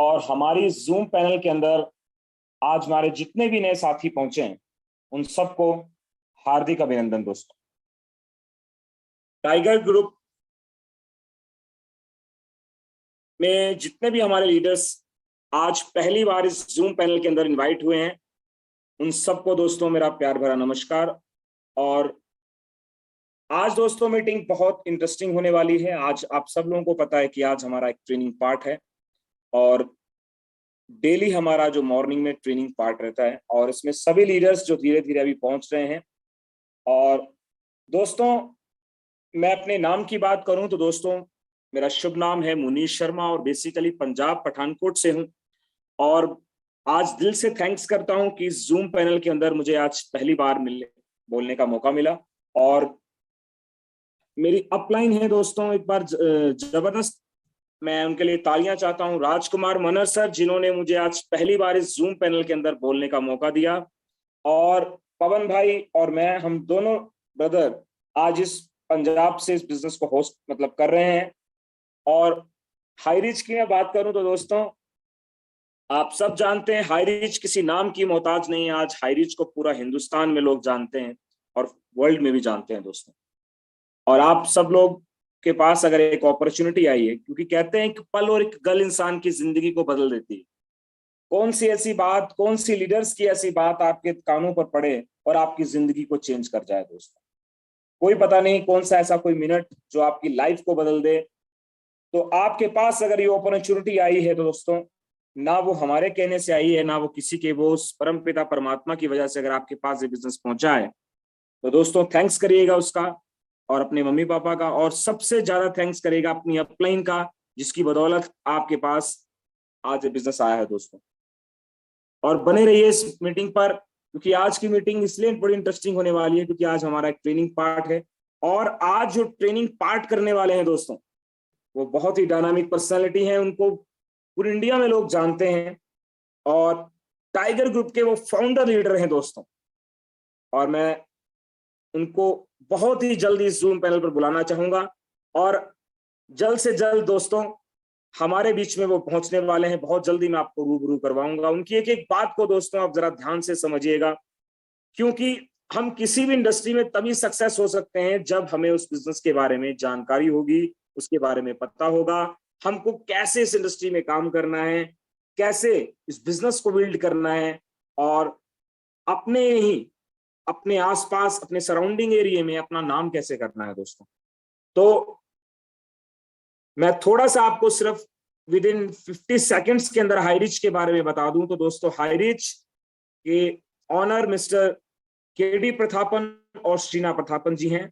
और हमारी zoom panel के अंदर आज हमारे जितने भी नए साथी पहुंचे हैं उन सबको हार्दिक अभिनंदन दोस्तों। टाइगर ग्रुप में जितने भी हमारे लीडर्स आज पहली बार इस जूम पैनल के अंदर इनवाइट हुए हैं उन सबको दोस्तों मेरा प्यार भरा नमस्कार। और आज दोस्तों मीटिंग बहुत इंटरेस्टिंग होने वाली है। आज आप सब लोगों को पता है कि आज हमारा एक ट्रेनिंग पार्ट है और डेली हमारा जो मॉर्निंग में ट्रेनिंग पार्ट रहता है और इसमें सभी लीडर्स जो धीरे धीरे अभी पहुंच रहे हैं। और दोस्तों मैं अपने नाम की बात करूं तो दोस्तों मेरा शुभ नाम है मुनीश शर्मा और बेसिकली पंजाब पठानकोट से हूं। और आज दिल से थैंक्स करता हूं कि जूम पैनल के अंदर मुझे आज पहली बार बोलने का मौका मिला। और मेरी अपलाइन है दोस्तों एक बार जबरदस्त, मैं उनके लिए तालियां चाहता हूं। राजकुमार मनर सर जिन्होंने मुझे आज पहली बार इस जूम पैनल के अंदर बोलने का मौका दिया, और पवन भाई और मैं, हम दोनों ब्रदर आज इस पंजाब से इस बिजनेस को होस्ट कर रहे हैं। और हाईरीच की मैं बात करूं तो दोस्तों आप सब जानते हैं हाईरीच किसी नाम की मोहताज नहीं है। आज हाईरीच को पूरा हिंदुस्तान में लोग जानते हैं और वर्ल्ड में भी जानते हैं दोस्तों। और आप सब लोग के पास अगर एक अपॉर्चुनिटी आई है, क्योंकि कहते हैं कि पल और एक गल इंसान की जिंदगी को बदल देती है। कौन सी ऐसी बात, कौन सी लीडर्स की ऐसी बात आपके कानों पर पड़े और आपकी जिंदगी को चेंज कर जाए दोस्तों। कोई पता नहीं कौन सा ऐसा कोई मिनट जो आपकी लाइफ को बदल दे। तो आपके पास अगर ये अपॉर्चुनिटी आई है तो दोस्तों ना वो हमारे कहने से आई है, ना वो किसी के, वो उस परम पिता परमात्मा की वजह से अगर आपके पास ये बिजनेस पहुंचा है तो दोस्तों थैंक्स करिएगा उसका और अपने मम्मी पापा का, और सबसे ज्यादा थैंक्स करेगा अपनी अपलाइन का जिसकी बदौलत आपके पास आज बिजनेस आया है दोस्तों। और बने रहिए इस मीटिंग पर, क्योंकि आज की मीटिंग इसलिए बड़ी इंटरेस्टिंग होने वाली है क्योंकि आज हमारा एक ट्रेनिंग पार्ट है। और आज जो ट्रेनिंग पार्ट करने वाले हैं दोस्तों वो बहुत ही डायनामिक पर्सनैलिटी है, उनको पूरी इंडिया में लोग जानते हैं और टाइगर ग्रुप के वो फाउंडर लीडर हैं दोस्तों। और मैं उनको बहुत ही जल्दी इस जूम पैनल पर बुलाना चाहूंगा और जल्द से जल्द दोस्तों हमारे बीच में वो पहुंचने वाले हैं। बहुत जल्दी मैं आपको रूबरू करवाऊंगा। उनकी एक एक बात को दोस्तों आप जरा ध्यान से समझिएगा, क्योंकि हम किसी भी इंडस्ट्री में तभी सक्सेस हो सकते हैं जब हमें उस बिजनेस के बारे में जानकारी होगी, उसके बारे में पता होगा, हमको कैसे इस इंडस्ट्री में काम करना है, कैसे इस बिजनेस को बिल्ड करना है और अपने आसपास, अपने सराउंडिंग एरिया में अपना नाम कैसे करना है दोस्तों। तो मैं थोड़ा सा आपको सिर्फ विद इन 50 सेकेंड्स के अंदर हाईरीच के बारे में बता दूं तो दोस्तों हाईरीच के ऑनर मिस्टर केडी प्रतापन और श्रीना प्रतापन जी हैं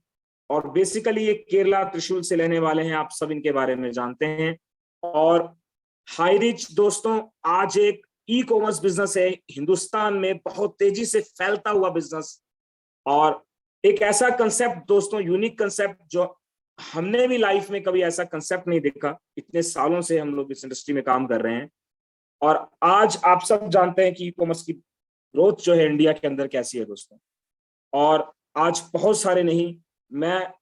और बेसिकली ये केरला त्रिशूल से लेने वाले हैं, आप सब इनके बारे में जानते हैं। और हाईरीच दोस्तों आज एक ई कॉमर्स बिजनेस है, हिंदुस्तान में बहुत तेजी से फैलता हुआ बिजनेस, और एक ऐसा कंसेप्ट दोस्तों, यूनिक कंसेप्ट जो हमने भी लाइफ में कभी ऐसा कंसेप्ट नहीं देखा। इतने सालों से हम लोग इस इंडस्ट्री में काम कर रहे हैं और आज आप सब जानते हैं कि ई कॉमर्स की ग्रोथ जो है इंडिया के अंदर कैसी है दोस्तों। और आज बहुत सारे नहीं, मैं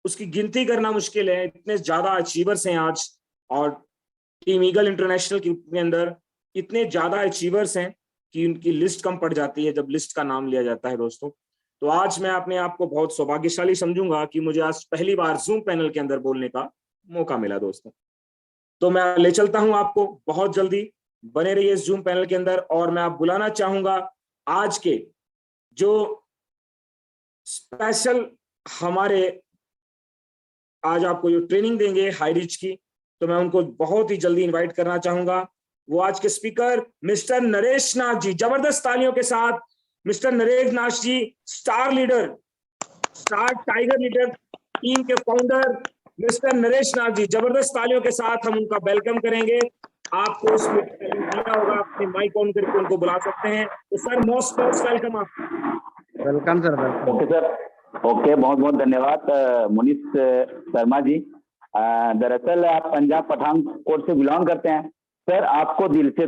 उसकी गिनती करना मुश्किल है, इतने ज्यादा अचीवर्स हैं आज। और टीम ईगल इंटरनेशनल के अंदर इतने ज्यादा अचीवर्स हैं कि उनकी लिस्ट कम पड़ जाती है जब लिस्ट का नाम लिया जाता है दोस्तों। तो आज मैं अपने आप को बहुत सौभाग्यशाली समझूंगा कि मुझे आज पहली बार जूम पैनल के अंदर बोलने का मौका मिला दोस्तों। तो मैं ले चलता हूं आपको बहुत जल्दी, बने रहिए इस जूम पैनल के अंदर। और मैं आप बुलाना चाहूंगा आज के जो स्पेशल हमारे आज आपको जो ट्रेनिंग देंगे हाईरीच की, तो मैं उनको बहुत ही जल्दी इनवाइट करना चाहूंगा। वो आज के स्पीकर मिस्टर नरेश नाथ जी, जबरदस्त तालियों के साथ mister Naresh Nath ji, star leader, star tiger leader team के फाउंडर मिस्टर नरेश नाथ जी, जबरदस्त तालियों के साथ हम उनका वेलकम करेंगे। आपको उस दिया होगा, अपने माइक ऑन करके उनको बुला सकते हैं। तो सर मोस्ट वेलकम। आप welcome sir. Okay sir, okay, बहुत बहुत धन्यवाद मुनीश शर्मा जी। दरअसल आप पंजाब पठानकोट से बिलोंग करते हैं सर, आपको दिल से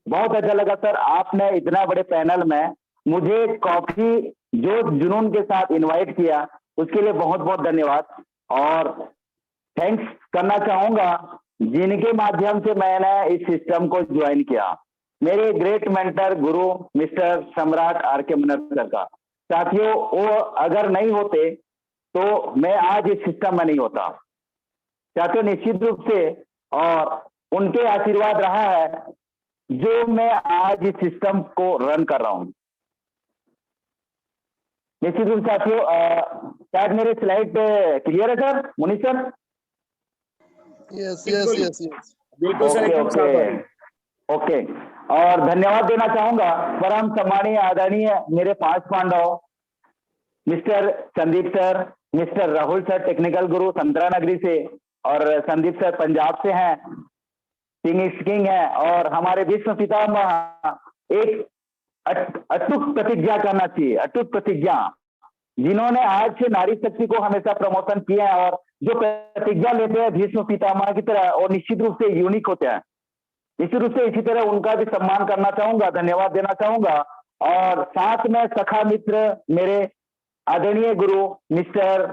बहुत अच्छा लगा सर, आपने इतना बड़े पैनल में मुझे कॉफी जो जुनून के साथ इनवाइट किया उसके लिए बहुत बहुत धन्यवाद। और थैंक्स करना चाहूंगा जिनके माध्यम से मैंने इस सिस्टम को ज्वाइन किया, मेरे ग्रेट मेंटर गुरु मिस्टर सम्राट आर के मनहर सर का। साथियों, वो अगर नहीं होते तो मैं आज इस सिस्टम में नहीं होता। साथियों, निश्चित रूप से और उनके आशीर्वाद रहा है जो मैं आज इस सिस्टम को रन कर रहा हूं। निश्चित रूप से साथियों, शायद मेरे स्लाइड क्लियर है sir, Munish sir? Yes yes yes yes, बिल्कुल सर, एकदम साफ आ रही है। ओके, और धन्यवाद देना चाहूंगा परम सम्मानीय आदरणीय मेरे 5 Pandav, mister Sandeep sir, mister Rahul sir technical guru संतरा नगरी से, और संदीप सर पंजाब से हैं, किंग है, और हमारे विश्व पितामह एक अटूट प्रतिज्ञा करना चाहिए, अटूट प्रतिज्ञा, जिन्होंने आज से नारी शक्ति को हमेशा प्रमोशन किया है, और जो प्रतिज्ञा लेते हैं भीष्म पितामह की तरह, और निश्चित रूप से यूनिक होते हैं। निश्चित रूप से इसी तरह उनका भी सम्मान करना चाहूंगा, धन्यवाद देना चाहूंगा। और साथ में सखा मित्र मेरे आदरणीय गुरु मिस्टर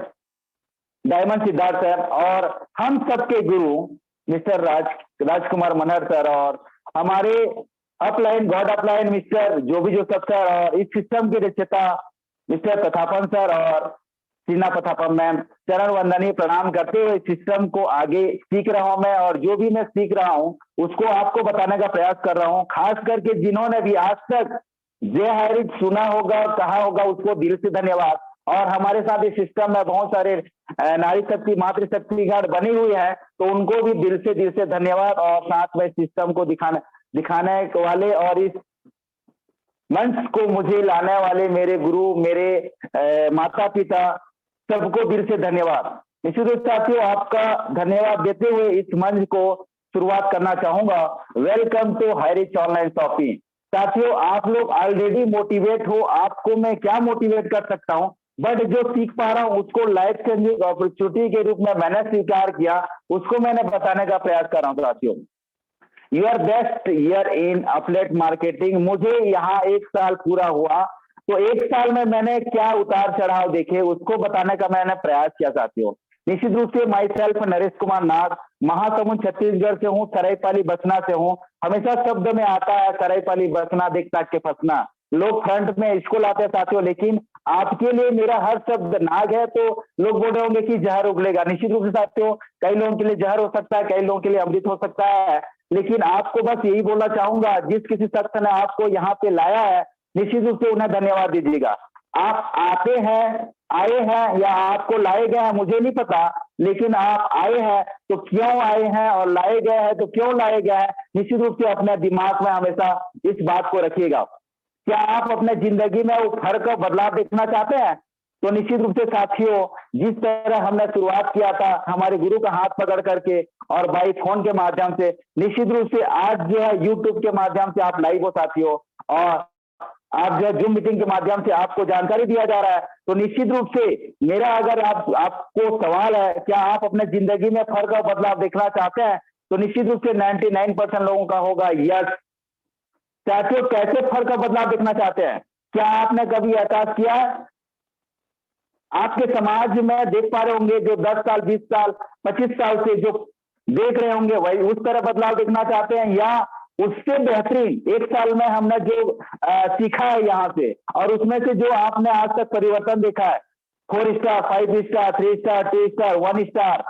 डायमंड सिद्धार्थ सर, और हम सबके गुरु मिस्टर राजकुमार मनहर सर, और हमारे upline God upline mister Joseph sir, और इस सिस्टम के रचयिता मिस्टर प्रतापन सर और सीना प्रतापन मैम, चरण वंदनीय प्रणाम करते हुए सिस्टम को आगे सीख रहा हूं मैं, और जो भी मैं सीख रहा हूं उसको आपको बताने का प्रयास कर रहा हूं। खास करके जिन्होंने भी आज तक जय हैरिज सुना होगा, कहा होगा, उसको दिल से धन्यवाद। और हमारे साथ इस सिस्टम में बहुत सारे नारी शक्ति मातृशक्ति गण बनी हुई है, तो उनको भी दिल से धन्यवाद। और साथ में सिस्टम को दिखाने वाले और इस मंच को मुझे लाने वाले मेरे गुरु, मेरे माता पिता, सबको दिल से धन्यवाद। निश्चित रूप से साथियों, आपका धन्यवाद देते हुए इस मंच को शुरुआत करना चाहूंगा। Welcome to Highrich online shopping. साथियों, आप लोग ऑलरेडी मोटिवेट हो, आपको मैं क्या मोटिवेट कर सकता हूं, बट जो सीख पा रहा हूं उसको लाइफ चेंजिंग अपॉर्चुनिटी के रूप में मैंने स्वीकार किया, उसको मैंने बताने का प्रयास कर रहा हूं। साथियों, your best year in affiliate marketing. मुझे यहाँ 1 साल पूरा हुआ, तो 1 साल में मैंने क्या उतार चढ़ाव देखे उसको बताने का मैंने प्रयास किया। साथियों, निश्चित रूप से माई सेल्फ नरेश कुमार नाग, महासमुंद छत्तीसगढ़ से हूँ, सरायपाली बसना से हूँ। हमेशा शब्द में आता है सरायपाली बसना, देख ताक के फंसना, लोग फ्रंट में इसको लाते हैं। साथियों, लेकिन आपके लिए मेरा हर शब्द नाग है, तो लोग बोल रहे होंगे कि जहर उगलेगा। निश्चित रूप से साथियों, कई लोगों के लिए जहर हो सकता है, कई लोगों के लिए अमृत हो सकता है, लेकिन आपको बस यही बोलना चाहूंगा, जिस किसी शख्स ने आपको यहाँ पे लाया है, निश्चित रूप से उन्हें धन्यवाद दीजिएगा। आप आए हैं या आपको लाए गए हैं मुझे नहीं पता, लेकिन आप आए हैं तो क्यों आए हैं, और लाए गए हैं तो क्यों लाए गए हैं, निश्चित रूप से अपने दिमाग में हमेशा इस बात को रखिएगा। क्या आप अपने जिंदगी में वो फर्क और बदलाव देखना चाहते हैं? तो निश्चित रूप से साथियों, जिस तरह हमने शुरुआत किया था हमारे गुरु का हाथ पकड़ करके और बाई फोन के माध्यम से, निश्चित रूप से आज जो है यूट्यूब के माध्यम से आप लाइव हो साथियों, और आप जो जूम मीटिंग के माध्यम से आपको जानकारी दिया जा रहा है। तो निश्चित रूप से मेरा अगर आपको सवाल है, क्या आप अपने जिंदगी में फर्क और बदलाव देखना चाहते हैं, तो निश्चित रूप से 99% लोगों का होगा यस। साथियों, कैसे फर्क और बदलाव देखना चाहते हैं? क्या आपने कभी एहसास किया है? आपके समाज में देख पा रहे होंगे जो 10 साल 20 साल 25 साल से जो देख रहे होंगे, वही उस तरह बदलाव देखना चाहते हैं, या उससे बेहतरीन 1 साल में हमने जो सीखा है यहाँ से, और उसमें से जो आपने आज तक परिवर्तन देखा है, 4 star 5 star 3 star 2 star 1 star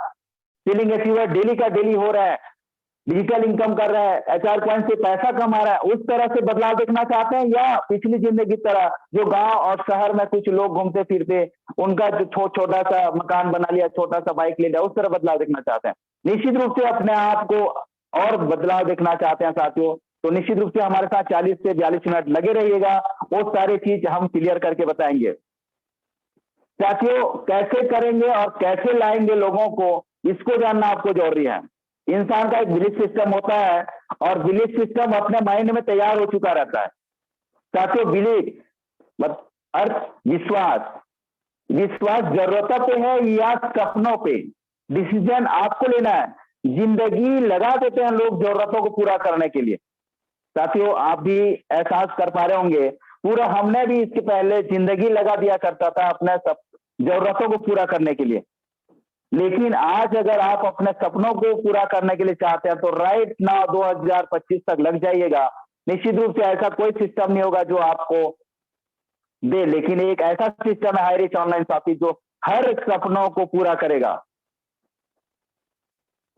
selling achiever daily का डेली हो रहा है, डिजिटल इनकम कर रहा है, HR पॉइंट से पैसा कमा रहा है, उस तरह से बदलाव देखना चाहते हैं, या पिछली जिंदगी तरह जो गांव और शहर में कुछ लोग घूमते फिरते उनका जो छोटा सा मकान बना लिया, छोटा सा बाइक ले लिया, उस तरह बदलाव देखना चाहते हैं? निश्चित रूप से अपने आप को और बदलाव देखना चाहते हैं साथियों, तो निश्चित रूप से हमारे साथ 40 से 42 मिनट लगे रहिएगा, वो सारी चीज हम क्लियर करके बताएंगे। साथियों, कैसे करेंगे और कैसे लाएंगे लोगों को, इसको जानना आपको जरूरी है। इंसान का एक बिलीफ सिस्टम होता है, और बिलीफ सिस्टम अपने माइंड में तैयार हो चुका रहता है। साथियों, बिलीफ अर्थ विश्वास जरूरतों पे है या सपनों पे, डिसीजन आपको लेना है। जिंदगी लगा देते हैं लोग जरूरतों को पूरा करने के लिए। साथियों, आप भी एहसास कर पा रहे होंगे, पूरा हमने भी इसके पहले जिंदगी लगा दिया करता था अपने सब जरूरतों को पूरा करने के लिए। लेकिन आज अगर आप अपने सपनों को पूरा करने के लिए चाहते हैं तो राइट नाउ 2025 तक लग जाइएगा। निश्चित रूप से ऐसा कोई सिस्टम नहीं होगा जो आपको दे, लेकिन एक ऐसा सिस्टम है हाई रिच ऑनलाइन शॉपिंग जो हर सपनों को पूरा करेगा।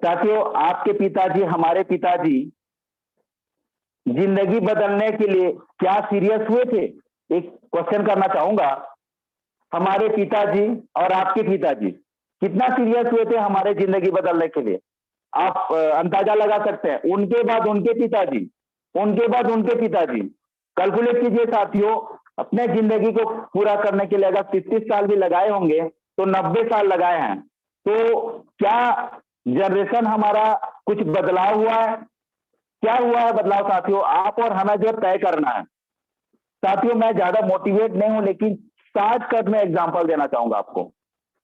साथियों, आपके पिताजी, हमारे पिताजी जिंदगी बदलने के लिए क्या सीरियस हुए थे? एक क्वेश्चन करना चाहूंगा। हमारे पिताजी और आपके पिताजी कितना सीरियस हुए थे हमारे जिंदगी बदलने के लिए? आप अंदाजा लगा सकते हैं। उनके बाद उनके पिताजी, उनके बाद उनके पिताजी। कैलकुलेट कीजिए साथियों, अपने जिंदगी को पूरा करने के लिए अगर 33 साल भी लगाए होंगे तो 90 साल लगाए हैं। तो क्या जनरेशन हमारा कुछ बदलाव हुआ है? क्या हुआ है बदलाव साथियों? आप और हमें जो तय करना है। साथियों, मैं ज्यादा मोटिवेट नहीं हूं, लेकिन शॉर्टकट में एग्जांपल देना चाहूंगा आपको।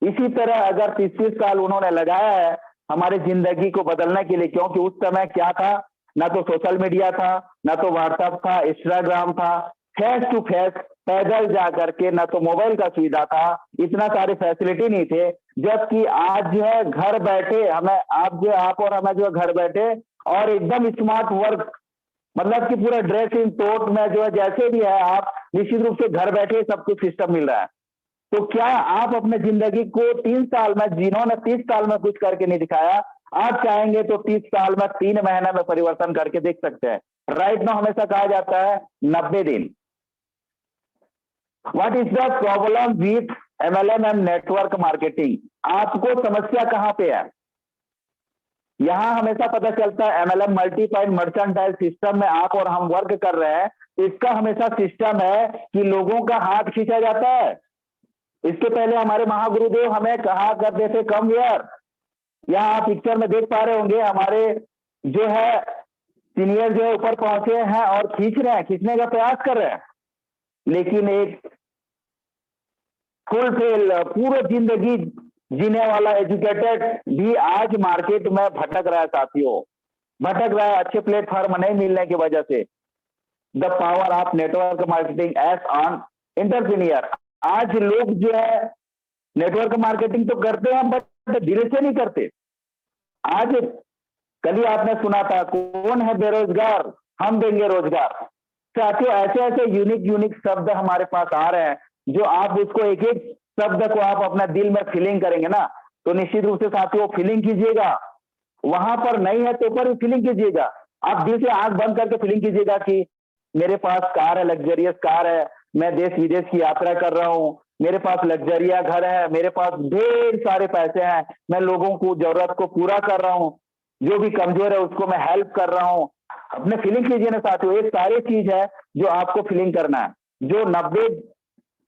इसी तरह अगर 33 साल उन्होंने लगाया है हमारी जिंदगी को बदलने के लिए, क्योंकि उस समय क्या था, ना तो सोशल मीडिया था, ना तो व्हाट्सएप था, इंस्टाग्राम था, फेस टू फेस पैदल जा करके, ना तो मोबाइल का सुविधा था, इतना सारे फैसिलिटी नहीं थे। जबकि आज जो है घर बैठे हमें, आप और हमें जो है घर बैठे और एकदम स्मार्ट वर्क, मतलब कि पूरा ड्रेसिंग टोट में जो है जैसे भी है आप निश्चित रूप से घर बैठे सब कुछ सिस्टम मिल रहा है। तो क्या आप अपने जिंदगी को 3 साल में, जिन्होंने 30 साल में कुछ करके नहीं दिखाया, आप चाहेंगे तो 30 साल में 3 महीने में परिवर्तन करके देख सकते हैं। राइट नाउ हमेशा कहा जाता है 90 दिन। What is the problem with MLM and network marketing? आपको समस्या कहां पे है? यहां हमेशा पता चलता है MLM multi point mercantile system में आप और हम वर्क कर रहे हैं। इसका हमेशा सिस्टम है कि लोगों का हाथ खींचा जाता है। इसके पहले हमारे महागुरुदेव हमें कहा करते थे कम हियर। यहाँ आप पिक्चर में देख पा रहे होंगे हमारे जो है सीनियर जो है ऊपर पहुंचे हैं और खींच रहे हैं, खींचने का प्रयास कर रहे हैं। लेकिन एक फुलफिल पूरे जिंदगी जीने वाला एजुकेटेड भी आज मार्केट में भटक रहा है साथियों, भटक रहा है अच्छे प्लेटफॉर्म नहीं मिलने की वजह से। The power of network marketing as on entrepreneur. आज लोग जो है नेटवर्क मार्केटिंग तो करते हैं बट दिल से नहीं करते। आज कल ही आपने सुना था कौन है बेरोजगार, हम देंगे रोजगार। साथियों, ऐसे ऐसे यूनिक शब्द हमारे पास आ रहे हैं जो आप उसको एक एक शब्द को आप अपना दिल में फीलिंग करेंगे ना, तो निश्चित रूप से साथियों फीलिंग कीजिएगा। वहां पर नहीं है तो पर फीलिंग कीजिएगा। आप दिल से आंख बंद करके फीलिंग कीजिएगा कि मेरे पास कार है, लग्जरियस कार है, मैं देश विदेश की यात्रा कर रहा हूं, मेरे पास लग्जरिया घर है, मेरे पास ढेर सारे पैसे हैं, मैं लोगों को जरूरत को पूरा कर रहा हूं, जो भी कमजोर है उसको मैं हेल्प कर रहा हूं। अपने फीलिंग कीजिए ना साथियों। एक सारी चीज है जो आपको फीलिंग करना है, जो 90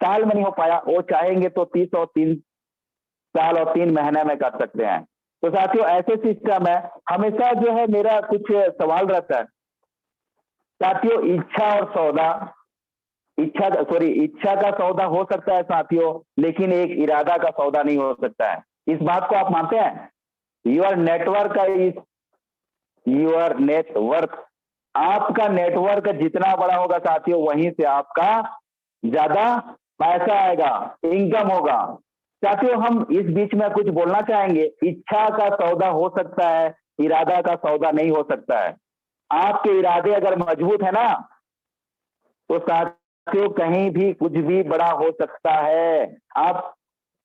साल में नहीं हो पाया वो चाहेंगे तो 30 और 3 साल और 3 महीने में कर सकते हैं। तो साथियों ऐसे सिस्टम है। हमेशा जो है मेरा कुछ सवाल रहता है साथियों, इच्छा और सौदा, इच्छा का सौदा हो सकता है साथियों, लेकिन एक इरादा का सौदा नहीं हो सकता है। इस बात को आप मानते हैं? Your network is your network. आपका नेटवर्क जितना बड़ा होगा साथियों, वहीं से आपका ज्यादा पैसा आएगा, इनकम होगा। साथियों हम इस बीच में कुछ बोलना चाहेंगे। इच्छा का सौदा हो सकता है, इरादा का सौदा नहीं हो सकता है। आपके इरादे अगर मजबूत है ना तो साथियों कहीं भी कुछ भी बड़ा हो सकता है।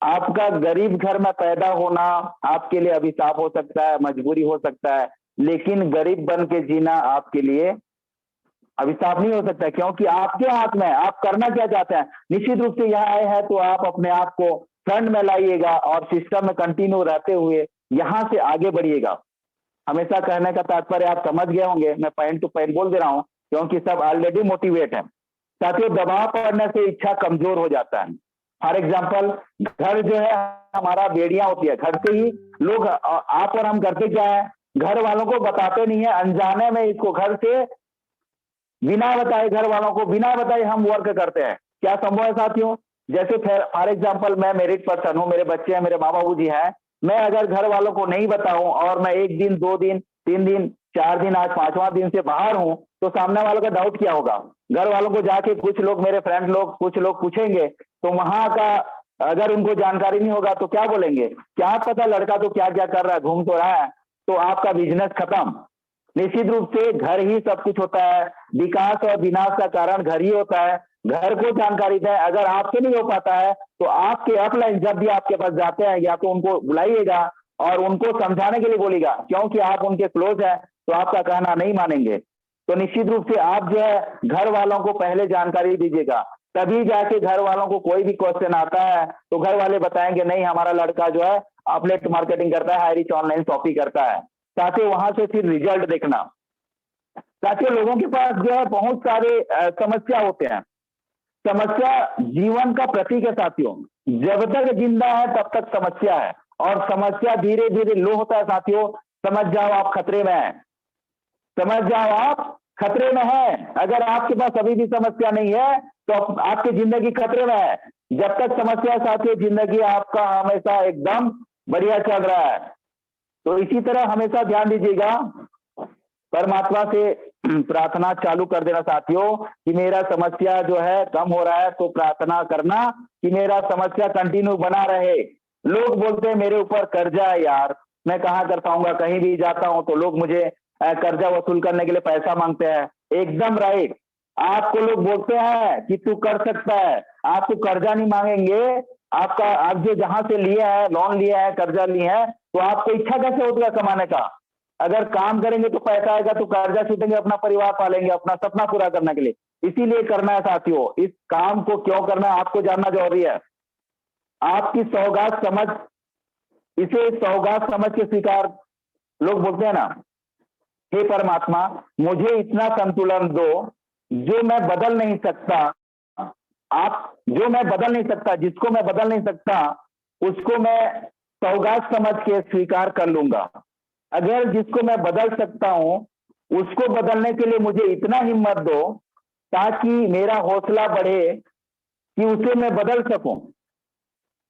आपका गरीब घर में पैदा होना आपके लिए अभिशाप हो सकता है, मजबूरी हो सकता है, लेकिन गरीब बन के जीना आपके लिए अभिशाप नहीं हो सकता, क्योंकि आपके हाथ में आप करना क्या चाहते हैं। निश्चित रूप से यहाँ आए हैं तो आप अपने आप को फ्रंट में लाइएगा और सिस्टम में कंटिन्यू रहते हुए यहाँ से आगे बढ़िएगा। हमेशा कहने का तात्पर्य आप समझ गए होंगे, मैं पॉइंट टू पॉइंट बोल दे रहा हूँ क्योंकि सब ऑलरेडी मोटिवेट है। साथियों दबाव पड़ने से इच्छा कमजोर हो जाता है। फॉर एग्जाम्पल घर जो है हमारा बेड़ियां होती है, घर से ही लोग आप और हम करते क्या है, घर वालों को बताते नहीं है, अनजाने में इसको घर से बिना बताए, घर वालों को बिना बताए हम वर्क करते हैं। क्या संभव है साथियों? जैसे फॉर एग्जाम्पल मैं मैरिड पर्सन हूँ, मेरे बच्चे हैं, मेरे माँ बाबू जी हैं, मैं अगर घर वालों को नहीं बताऊं और मैं 1 दिन 2 दिन 3 दिन 4 दिन आज 5वां दिन से बाहर हूं, तो सामने वालों का डाउट क्या होगा? घर वालों को जाके कुछ लोग, मेरे फ्रेंड लोग, कुछ लोग पूछेंगे तो वहां का अगर उनको जानकारी नहीं होगा तो क्या बोलेंगे, क्या पता लड़का तो क्या क्या कर रहा है, घूम तो रहा है, तो आपका बिजनेस खत्म। निश्चित रूप से घर ही सब कुछ होता है, विकास और विनाश का कारण घर ही होता है। घर को जानकारी दें, अगर आपसे नहीं हो पाता है तो आपके अपलाइन जब भी आपके पास जाते हैं या तो उनको बुलाइएगा और उनको समझाने के लिए बोलिएगा, क्योंकि आप उनके क्लोज है तो आपका कहना नहीं मानेंगे। तो निश्चित रूप से आप जो है घर वालों को पहले जानकारी दीजिएगा, तभी जाके घर वालों को कोई भी क्वेश्चन आता है तो घर वाले बताएंगे नहीं हमारा लड़का जो है अपलेट मार्केटिंग करता है, हाई रिच ऑनलाइन शॉपिंग करता है। ताकि वहां से फिर रिजल्ट देखना। ताकि लोगों के पास जो है बहुत सारे समस्या होते हैं। समस्या जीवन का प्रतीक है साथियों, जब तक जिंदा है तब तक समस्या है, और समस्या धीरे धीरे लो होता है साथियों। समझ जाओ आप खतरे में हैं, समझ जाओ आप खतरे में हैं। अगर आपके पास अभी भी समस्या नहीं है तो आपकी जिंदगी खतरे में है। जब तक समस्या है साथियों, जिंदगी आपका हमेशा एकदम बढ़िया चल रहा है। तो इसी तरह हमेशा ध्यान दीजिएगा, परमात्मा से प्रार्थना चालू कर देना साथियों कि मेरा समस्या जो है कम हो रहा है, तो प्रार्थना करना कि मेरा समस्या कंटिन्यू बना रहे। लोग बोलते हैं मेरे ऊपर कर्जा है यार, मैं कहाँ कर पाऊंगा, कहीं भी जाता हूं तो लोग मुझे कर्जा वसूल करने के लिए पैसा मांगते हैं। एकदम राइट, आपको लोग बोलते हैं कि तू कर सकता है, आपको कर्जा नहीं मांगेंगे। आपका आप जो जहां से लिए है, लोन लिया है, कर्जा लिया है, तो आपको इच्छा कैसे होती है कमाने का। अगर काम करेंगे तो पैसा आएगा, तो कर्जा छूटेंगे, अपना परिवार पालेंगे, अपना सपना पूरा करने के लिए। इसीलिए करना है साथियों, इस काम को क्यों करना है आपको जानना जरूरी है। आपकी सौगात समझ, इसे सौगात समझ के स्वीकार। लोग बोलते हैं ना, हे परमात्मा मुझे इतना संतुलन दो जो मैं बदल नहीं सकता। आप जो मैं बदल नहीं सकता, जिसको मैं बदल नहीं सकता, उसको मैं सौगात समझ के स्वीकार कर लूंगा। अगर जिसको मैं बदल सकता हूं उसको बदलने के लिए मुझे इतना हिम्मत दो ताकि मेरा हौसला बढ़े कि उसे मैं बदल सकूं।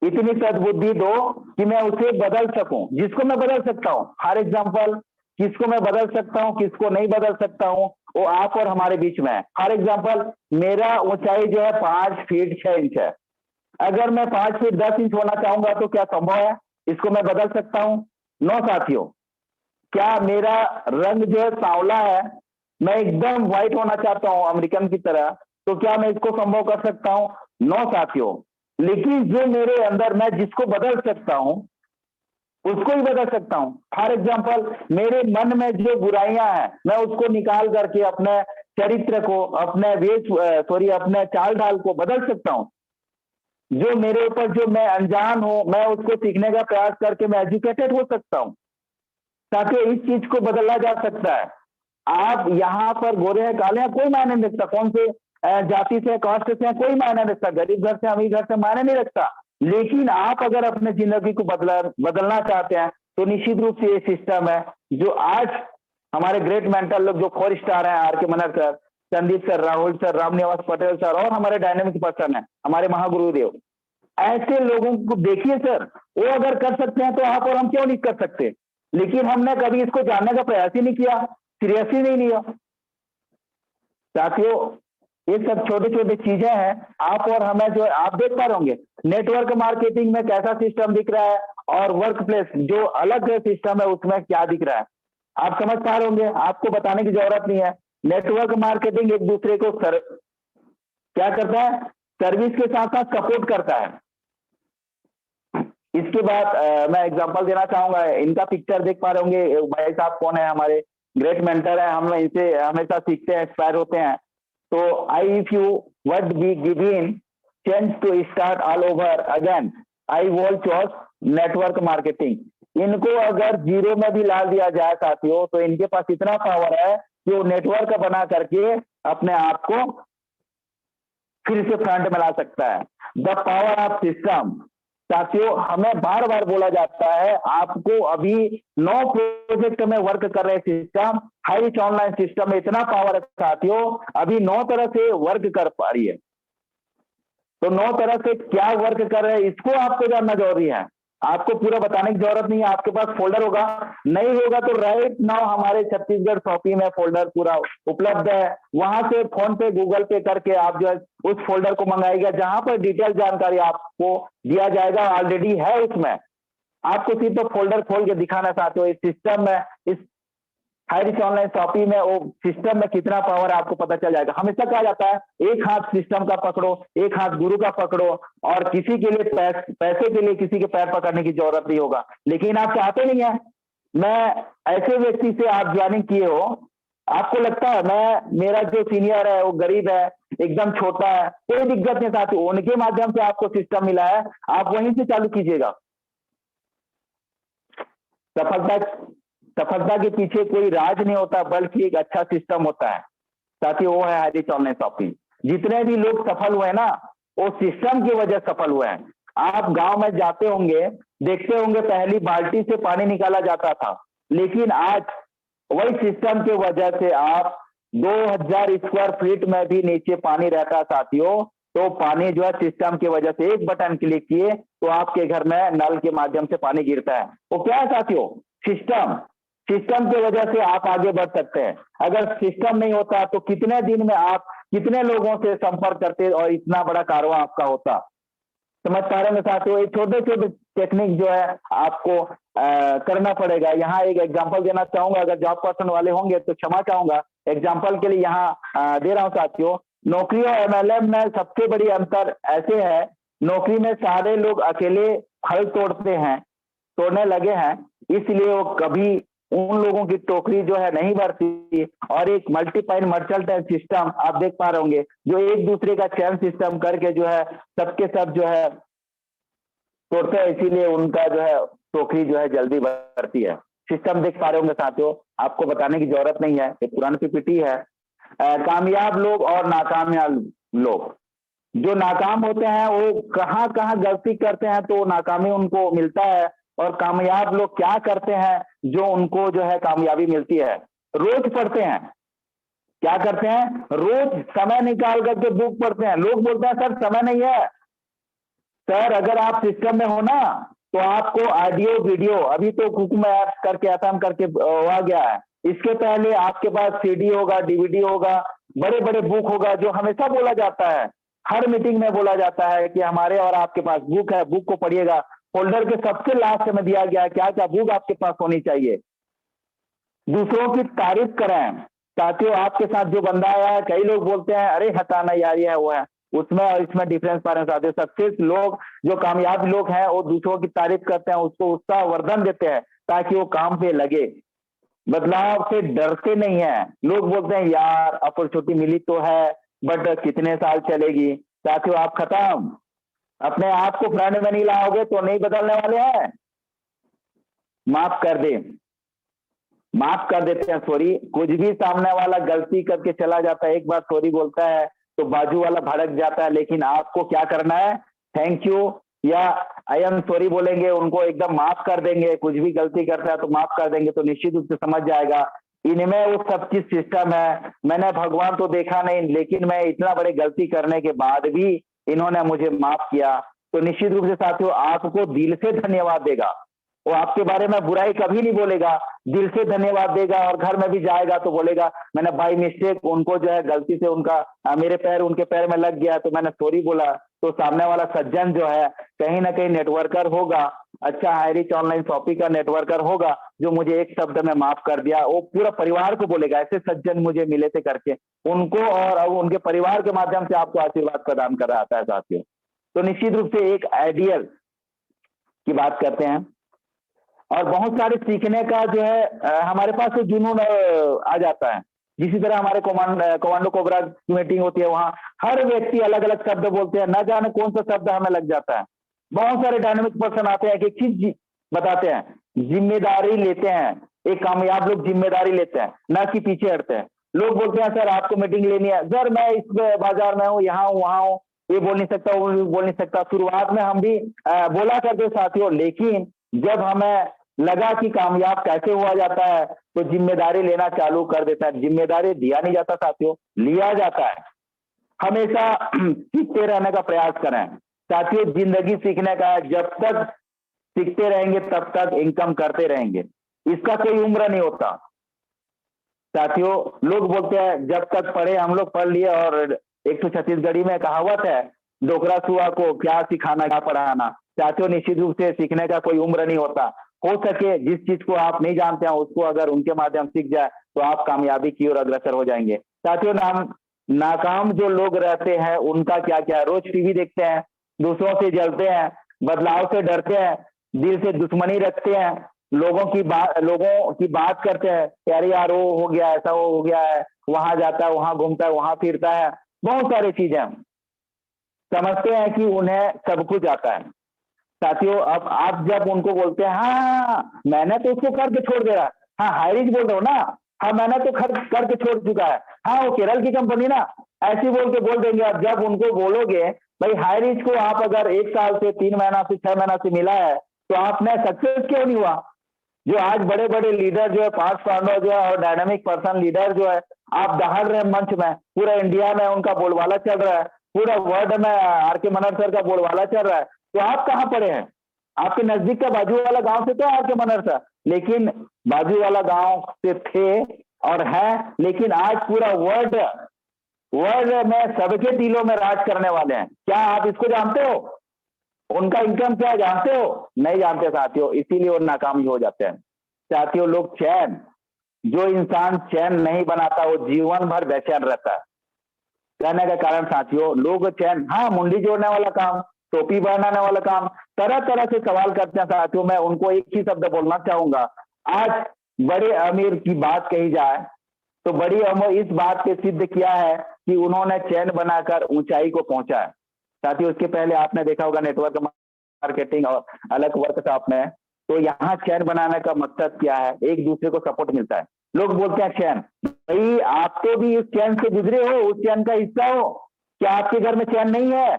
इतनी सद्बुद्धि दो कि मैं उसे बदल सकूं, जिसको मैं बदल सकता हूं। फॉर एग्जाम्पल, किसको मैं बदल सकता हूं, किसको नहीं बदल सकता हूं, वो आप और हमारे बीच में है। फॉर एग्जाम्पल, मेरा ऊंचाई जो है 5 फीट 6 इंच है। अगर मैं 5 फीट 10 इंच होना चाहूंगा तो क्या संभव है, इसको मैं बदल सकता हूं? नो साथियों। क्या मेरा रंग जो है सांवला है, मैं एकदम व्हाइट होना चाहता हूं अमेरिकन की तरह, तो क्या मैं इसको संभव कर सकता हूं? नो साथियों। लेकिन जो मेरे अंदर, मैं जिसको बदल सकता हूं उसको ही बदल सकता हूं। फॉर एग्जाम्पल, मेरे मन में जो बुराइयां हैं मैं उसको निकाल करके अपने चरित्र को, अपने चाल ढाल को बदल सकता हूं। जो मेरे ऊपर, जो मैं अनजान हूं, मैं उसको सीखने का प्रयास करके मैं एजुकेटेड हो सकता हूं। ताकि इस चीज को बदला जा सकता है। आप यहाँ पर गोरे हैं काले हैं कोई मायने नहीं रखता, कौन से जाति से, कास्ट से, कोई मायने नहीं रखता, गरीब घर से अमीर घर से मायने नहीं रखता। लेकिन आप अगर अपने जिंदगी को बदलना चाहते हैं तो निश्चित रूप से ये सिस्टम है जो आज हमारे ग्रेट मेंटर लोग जो 4 स्टार हैं, R K Manar sir, Sandeep sir, Rahul sir, Ramniwas Patel sir, और हमारे डायनेमिक पर्सन है, हमारे महागुरुदेव। ऐसे लोगों को देखिए सर, वो अगर कर सकते हैं तो आप और हम क्यों नहीं कर सकते। लेकिन हमने कभी इसको जानने का प्रयास ही नहीं किया, सीरियस ही नहीं लिया। साथियों, ये सब छोटे छोटे चीजें हैं, आप और हमें जो आप देख पा रहे होंगे नेटवर्क मार्केटिंग में कैसा सिस्टम दिख रहा है, और वर्क प्लेस जो अलग सिस्टम है उसमें क्या दिख रहा है, आप समझ पा रहे होंगे। आपको बताने की जरूरत नहीं है। नेटवर्क मार्केटिंग एक दूसरे को क्या करता है, सर्विस के साथ साथ सपोर्ट करता है। इसके बाद मैं एग्जांपल देना चाहूंगा, इनका पिक्चर देख पा रहे होंगे। भाई साहब कौन है, हमारे ग्रेट मेंटर है, हम इनसे हमेशा सीखते हैं, इंस्पायर होते हैं। तो I if you would be given chance to start all over again, I will choice network marketing. इनको अगर जीरो में भी ला दिया जाए साथियों, तो इनके पास इतना पावर है कि वो नेटवर्क बना करके अपने आप को फिर से फ्रंट में ला सकता है। The power of system. साथियों, हमें बार बार बोला जाता है आपको अभी 9 प्रोजेक्ट में वर्क कर रहे system, high rich online system में इतना पावर है साथियों, अभी 9 तरह से वर्क कर पा रही है। तो 9 तरह से क्या वर्क कर रहे हैं इसको आपको जानना जरूरी है। आपको पूरा बताने की जरूरत नहीं है, आपके पास फोल्डर होगा, नहीं होगा तो राइट नाउ हमारे छत्तीसगढ़ शॉपी में फोल्डर पूरा उपलब्ध है, वहां से फोन पे गूगल पे करके आप जो है उस फोल्डर को मंगाइएगा, जहां पर डिटेल जानकारी आपको दिया जाएगा, ऑलरेडी है उसमें। आपको सिर्फ फोल्डर खोल के दिखाना चाहते हो, इस सिस्टम में, इस हाई रिच ऑनलाइन शॉपिंग में वो सिस्टम में कितना पावर आपको पता चल जाएगा। हमेशा कहा जाता है एक हाथ सिस्टम का पकड़ो, एक हाथ गुरु का पकड़ो, और किसी के लिए पैसे के लिए किसी के पैर पकड़ने की जरूरत नहीं होगा। लेकिन आप चाहते नहीं है, मैं ऐसे व्यक्ति से आप ज्वाइनिंग किए हो, आपको लगता है मेरा जो सीनियर है वो गरीब है, एकदम छोटा है, कोई दिक्कत नहीं साथी, उनके माध्यम से आपको सिस्टम मिला है, आप वहीं से चालू कीजिएगा। सफलता के पीछे कोई राज नहीं होता, बल्कि एक अच्छा सिस्टम होता है साथियों, वो है हाई रिच ऑनलाइन शॉपिंग। जितने भी लोग सफल हुए ना, वो सिस्टम की वजह सफल हुए हैं। आप गांव में जाते होंगे, देखते होंगे पहली बाल्टी से पानी निकाला जाता था, लेकिन आज वही सिस्टम की वजह से आप 2000 स्क्वायर फीट में भी नीचे पानी रहता साथियों, तो पानी जो है सिस्टम की वजह से एक बटन क्लिक किए तो आपके घर में नल के माध्यम से पानी गिरता है। वो क्या है साथियों? सिस्टम की वजह से आप आगे बढ़ सकते हैं। अगर सिस्टम नहीं होता तो कितने दिन में आप कितने लोगों से संपर्क करते और इतना बड़ा कारवां आपका होता। समझ पा रहे हैं साथियों? ये छोटे छोटे टेक्निक जो है आपको करना पड़ेगा। यहाँ एक एग्जांपल देना चाहूंगा, अगर जॉब पर्सन वाले होंगे तो क्षमा चाहूंगा, एग्जांपल के लिए यहाँ दे रहा हूँ साथियों। नौकरी और एमएलएम में सबसे बड़ी अंतर ऐसे है, नौकरी में सारे लोग अकेले हल तोड़ने लगे हैं, इसलिए वो कभी उन लोगों की टोकरी जो है नहीं भरती, और एक मल्टीपाइन मर्चेंटाइल सिस्टम आप देख पा रहे होंगे, जो एक दूसरे का चैन सिस्टम करके जो है सबके सब जो है तोड़ते हैं, इसीलिए उनका जो है टोकरी जो है जल्दी भरती है। सिस्टम देख पा रहे होंगे साथियों, आपको बताने की जरूरत नहीं है, ये पुरानी पीपीटी है। कामयाब लोग और नाकामयाब लोग, जो नाकाम होते हैं वो कहाँ कहाँ गलती करते हैं तो नाकामी उनको मिलता है, और कामयाब लोग क्या करते हैं जो उनको जो है कामयाबी मिलती है। रोज पढ़ते हैं, क्या करते हैं? रोज समय निकाल करके बुक पढ़ते हैं। लोग बोलते हैं सर समय नहीं है। सर अगर आप सिस्टम में हो ना, तो आपको ऑडियो वीडियो, अभी तो कुकुम ऐप करके एफएम करके आ गया है, इसके पहले आपके पास सीडी होगा, डीवीडी होगा, बड़े बड़े बुक होगा, जो हमेशा बोला जाता है, हर मीटिंग में बोला जाता है कि हमारे और आपके पास बुक है, बुक को पढ़िएगा। फोल्डर के सबसे लास्ट में दिया गया है क्या क्या बुक आपके पास होनी चाहिए। दूसरों की तारीफ करें साथियों। आपके साथ जो बंदा आया है, कई लोग बोलते हैं अरे हटाना यार ये है वो है, उसमें और इसमें डिफरेंस पा रहे हैं साथियों। सक्सेस लोग, जो कामयाब लोग हैं, वो दूसरों की तारीफ करते हैं, उसको उत्साह वर्धन देते हैं ताकि वो काम पे लगे, बदलाव से डरते नहीं है। लोग बोलते हैं यार अपॉर्चुनिटी मिली तो है, बट कितने साल चलेगी। साथियों आप खत्म, अपने आप को फ्रेंड में नहीं लाओगे तो नहीं बदलने वाले हैं। माफ कर देते हैं, सॉरी। कुछ भी सामने वाला गलती करके चला जाता है, एक बार सॉरी बोलता है तो बाजू वाला भड़क जाता है, लेकिन आपको क्या करना है? थैंक यू या आई एम सॉरी बोलेंगे, उनको एकदम माफ कर देंगे। कुछ भी गलती करता है तो माफ कर देंगे, तो निश्चित रूप से समझ जाएगा इनमें वो सब चीज सिस्टम है। मैंने भगवान तो देखा नहीं, लेकिन मैं इतना बड़े गलती करने के बाद भी इन्होंने मुझे माफ किया, तो निश्चित रूप से साथियों आपको दिल से धन्यवाद देगा। वो आपके बारे में बुराई कभी नहीं बोलेगा, दिल से धन्यवाद देगा, और घर में भी जाएगा तो बोलेगा मैंने बाई मिस्टेक उनको जो है गलती से उनका मेरे पैर उनके पैर में लग गया तो मैंने सॉरी बोला। तो सामने वाला सज्जन जो है कहीं ना कहीं नेटवर्कर होगा, अच्छा हाई रिच ऑनलाइन शॉपिंग का नेटवर्कर होगा, जो मुझे एक शब्द में माफ कर दिया। वो पूरा परिवार को बोलेगा ऐसे सज्जन मुझे मिले थे करके, उनको और अब उनके परिवार के माध्यम से आपको आशीर्वाद प्रदान कर रहा है साथियों। तो निश्चित रूप से एक आइडियल की बात करते हैं, और बहुत सारे सीखने का जो है हमारे पास तो जुनून आ जाता है। जिसी तरह हमारे कमांडो कोबरा की मीटिंग होती है, वहां हर व्यक्ति अलग अलग शब्द बोलते हैं, ना जाने कौन सा शब्द हमें लग जाता है। बहुत सारे डायनेमिक पर्सन आते हैं, एक चीज बताते हैं, जिम्मेदारी लेते हैं। एक कामयाब लोग जिम्मेदारी लेते हैं, ना कि पीछे हटते हैं। लोग बोलते हैं सर आपको मीटिंग लेनी है, सर मैं इस बाजार में हूँ, यहाँ हूँ वहां हूँ, ये बोल नहीं सकता वो भी बोल नहीं सकता। शुरुआत में हम भी बोला करते साथियों, लेकिन जब हमें लगा कि कामयाब कैसे हुआ जाता है तो जिम्मेदारी लेना चालू कर देता है। जिम्मेदारी दिया नहीं जाता साथियों, लिया जाता है। हमेशा सीखते रहने का प्रयास करें साथियों, जिंदगी सीखने का है। जब तक सीखते रहेंगे तब तक इनकम करते रहेंगे, इसका कोई उम्र नहीं होता साथियों। लोग बोलते हैं जब तक पढ़े, हम लोग पढ़ लिए, और एक तो छत्तीसगढ़ी में कहावत है, डोकरा सुआ को क्या सिखाना क्या पढ़ाना। साथियों निश्चित रूप से सीखने का कोई उम्र नहीं होता। हो सके जिस चीज को आप नहीं जानते हैं उसको अगर उनके माध्यम सीख जाए तो आप कामयाबी की ओर अग्रसर हो जाएंगे। साथियों नाकाम जो लोग रहते हैं उनका क्या क्या, रोज टीवी देखते हैं, दूसरों से जलते हैं, बदलाव से डरते हैं, दिल से दुश्मनी रखते हैं, लोगों की बात करते हैं, यार यार वो हो गया, ऐसा वो हो गया है, वहां जाता है, वहां घूमता है, वहां फिरता है, बहुत सारी चीजें समझते हैं कि उन्हें सब कुछ आता है। साथियों अब आप जब उनको बोलते हैं हाँ मैंने तो उसको करके छोड़ दिया, हाँ हाईरिच बोल रहे हो ना, हाँ मैंने तो करके छोड़ चुका है, हाँ वो केरल की कंपनी ना, ऐसी बोल के बोल देंगे। अब जब उनको बोलोगे भाई हाईरिच को आप अगर 1 साल से 3 महीना से 6 महीना से मिला है तो आपने सक्सेस क्यों नहीं हुआ। जो आज बड़े बड़े लीडर जो है, पांच पांडव जो है और डायनामिक पर्सन लीडर जो है, आप दहाड़ रहे मंच में, पूरा इंडिया में उनका बोलबाला चल रहा है, पूरा वर्ल्ड में आर.के. मनहर सर का बोलबाला चल रहा है, तो आप कहाँ पड़े हैं। आपके नजदीक का बाजू वाला गांव से तो आर.के. मनहर सर, लेकिन बाजू वाला गांव से थे और है, लेकिन आज पूरा वर्ल्ड में सबके दिलों में राज करने वाले हैं। क्या आप इसको जानते हो, उनका इनकम क्या है जानते हो, नहीं जानते साथियों, इसीलिए वो नाकाम हो जाते हैं। साथियों लोग चैन, जो इंसान चैन नहीं बनाता वो जीवन भर बेचैन रहता है। कहने का कारण साथियों, लोग चैन, हाँ मुंडी जोड़ने वाला काम, टोपी पहनाने वाला काम, तरह तरह से सवाल करते हैं साथियों। मैं उनको एक ही शब्द बोलना चाहूंगा, आज बड़े अमीर की बात कही जाए तो बड़ी अमीर इस बात पे सिद्ध किया है कि उन्होंने चैन बनाकर ऊंचाई को पहुंचा है। साथियों उसके पहले आपने देखा होगा नेटवर्क मार्केटिंग और अलग वर्कशॉप में, तो यहाँ चैन बनाने का मकसद क्या है, एक दूसरे को सपोर्ट मिलता है। लोग बोलते हैं चैन, भाई आप तो भी इस चैन से गुजरे हो, उस चैन का हिस्सा हो, क्या आपके घर में चैन नहीं है।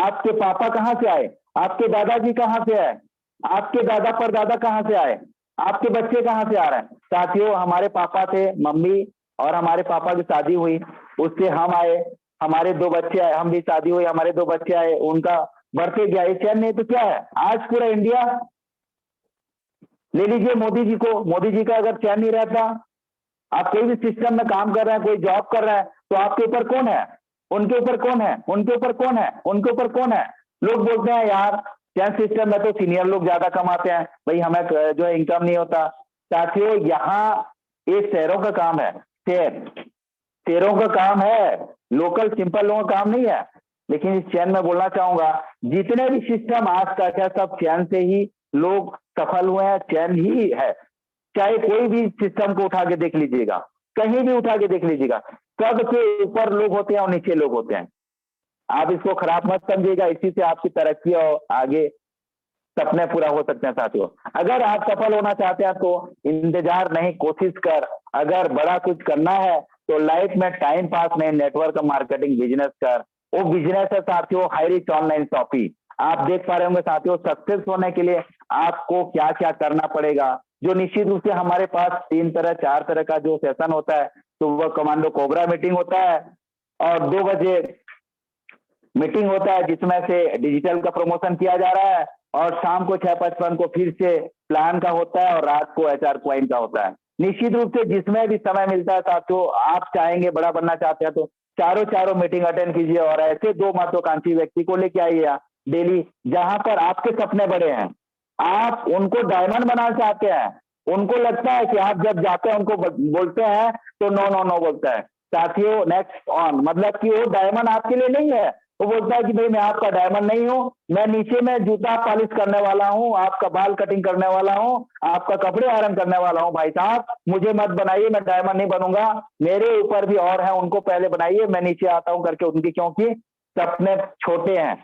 आपके पापा कहाँ से आए, आपके दादाजी कहाँ से आए, आपके दादा परदादा कहाँ से आए, आपके बच्चे कहाँ से आ रहे हैं। साथियों हमारे पापा थे, मम्मी और हमारे पापा की शादी हुई, उससे हम आए, हमारे 2 बच्चे आए, हम भी शादी हुई, हमारे 2 बच्चे आए, उनका बढ़ते गया। ये चैन नहीं तो क्या है। आज पूरा इंडिया ले लीजिए मोदी जी को, मोदी जी का अगर चैन नहीं रहता, आप कोई भी सिस्टम में काम कर रहे हैं, कोई जॉब कर रहे हैं, तो आपके ऊपर कौन है, उनके ऊपर कौन है, उनके ऊपर कौन है, उनके ऊपर कौन है। लोग बोलते हैं यार चैन सिस्टम में तो सीनियर लोग ज्यादा कमाते हैं, भाई हमें जो है इनकम नहीं होता। साथियों यहाँ एक शेरों का काम है, शेरों का काम है, लोकल सिंपल लोगों का काम नहीं है। लेकिन इस चैन में बोलना चाहूंगा, जितने भी सिस्टम आज तक है सब चैन से ही लोग सफल हुए हैं, चैन ही है। चाहे कोई भी सिस्टम को उठा के देख लीजिएगा, कहीं भी उठा के देख लीजिएगा, सबके ऊपर लोग होते हैं और नीचे लोग होते हैं। आप इसको खराब मत समझिएगा, इसी से आपकी तरक्की और आगे सपने पूरा हो सकते हैं। साथियों अगर आप सफल होना चाहते हैं तो इंतजार नहीं, कोशिश कर। अगर बड़ा कुछ करना है तो लाइफ में टाइम पास नहीं, नेटवर्क मार्केटिंग बिजनेस कर। वो बिजनेस है साथियों हाईरिच ऑनलाइन शॉपिंग। आप देख पा रहे होंगे साथियों, सक्सेस होने के लिए आपको क्या क्या करना पड़ेगा, जो निश्चित रूप से हमारे पास 3 तरह 4 तरह का जो सेशन होता है, तो वह कमांडो कोबरा मीटिंग होता है और 2 बजे मीटिंग होता है जिसमें से डिजिटल का प्रमोशन किया जा रहा है, और शाम को 6:55 को फिर से प्लान का होता है और रात को HR क्वाइन का होता है। निश्चित रूप से जिसमें भी समय मिलता है साथियों, आप चाहेंगे बड़ा बनना चाहते हैं तो चारों मीटिंग अटेंड कीजिए और ऐसे 2 महत्वाकांक्षी व्यक्ति को लेके आइए डेली, जहां पर आपके सपने बड़े हैं, आप उनको डायमंड बनाना चाहते हैं। उनको लगता है कि आप जब जाते हैं उनको बोलते हैं तो नो बोलता है। साथियों नेक्स्ट ऑन मतलब कि वो डायमंड आपके लिए नहीं है, वो बोलता है कि भाई मैं आपका डायमंड नहीं हूं, मैं नीचे में जूता पॉलिश करने वाला हूं, आपका बाल कटिंग करने वाला हूं, आपका कपड़े आयरन करने वाला हूं। भाई साहब मुझे मत बनाइए, मैं डायमंड नहीं बनूंगा, मेरे ऊपर भी और है, उनको पहले बनाइए, मैं नीचे आता हूं करके उनकी, क्योंकि सपने छोटे हैं।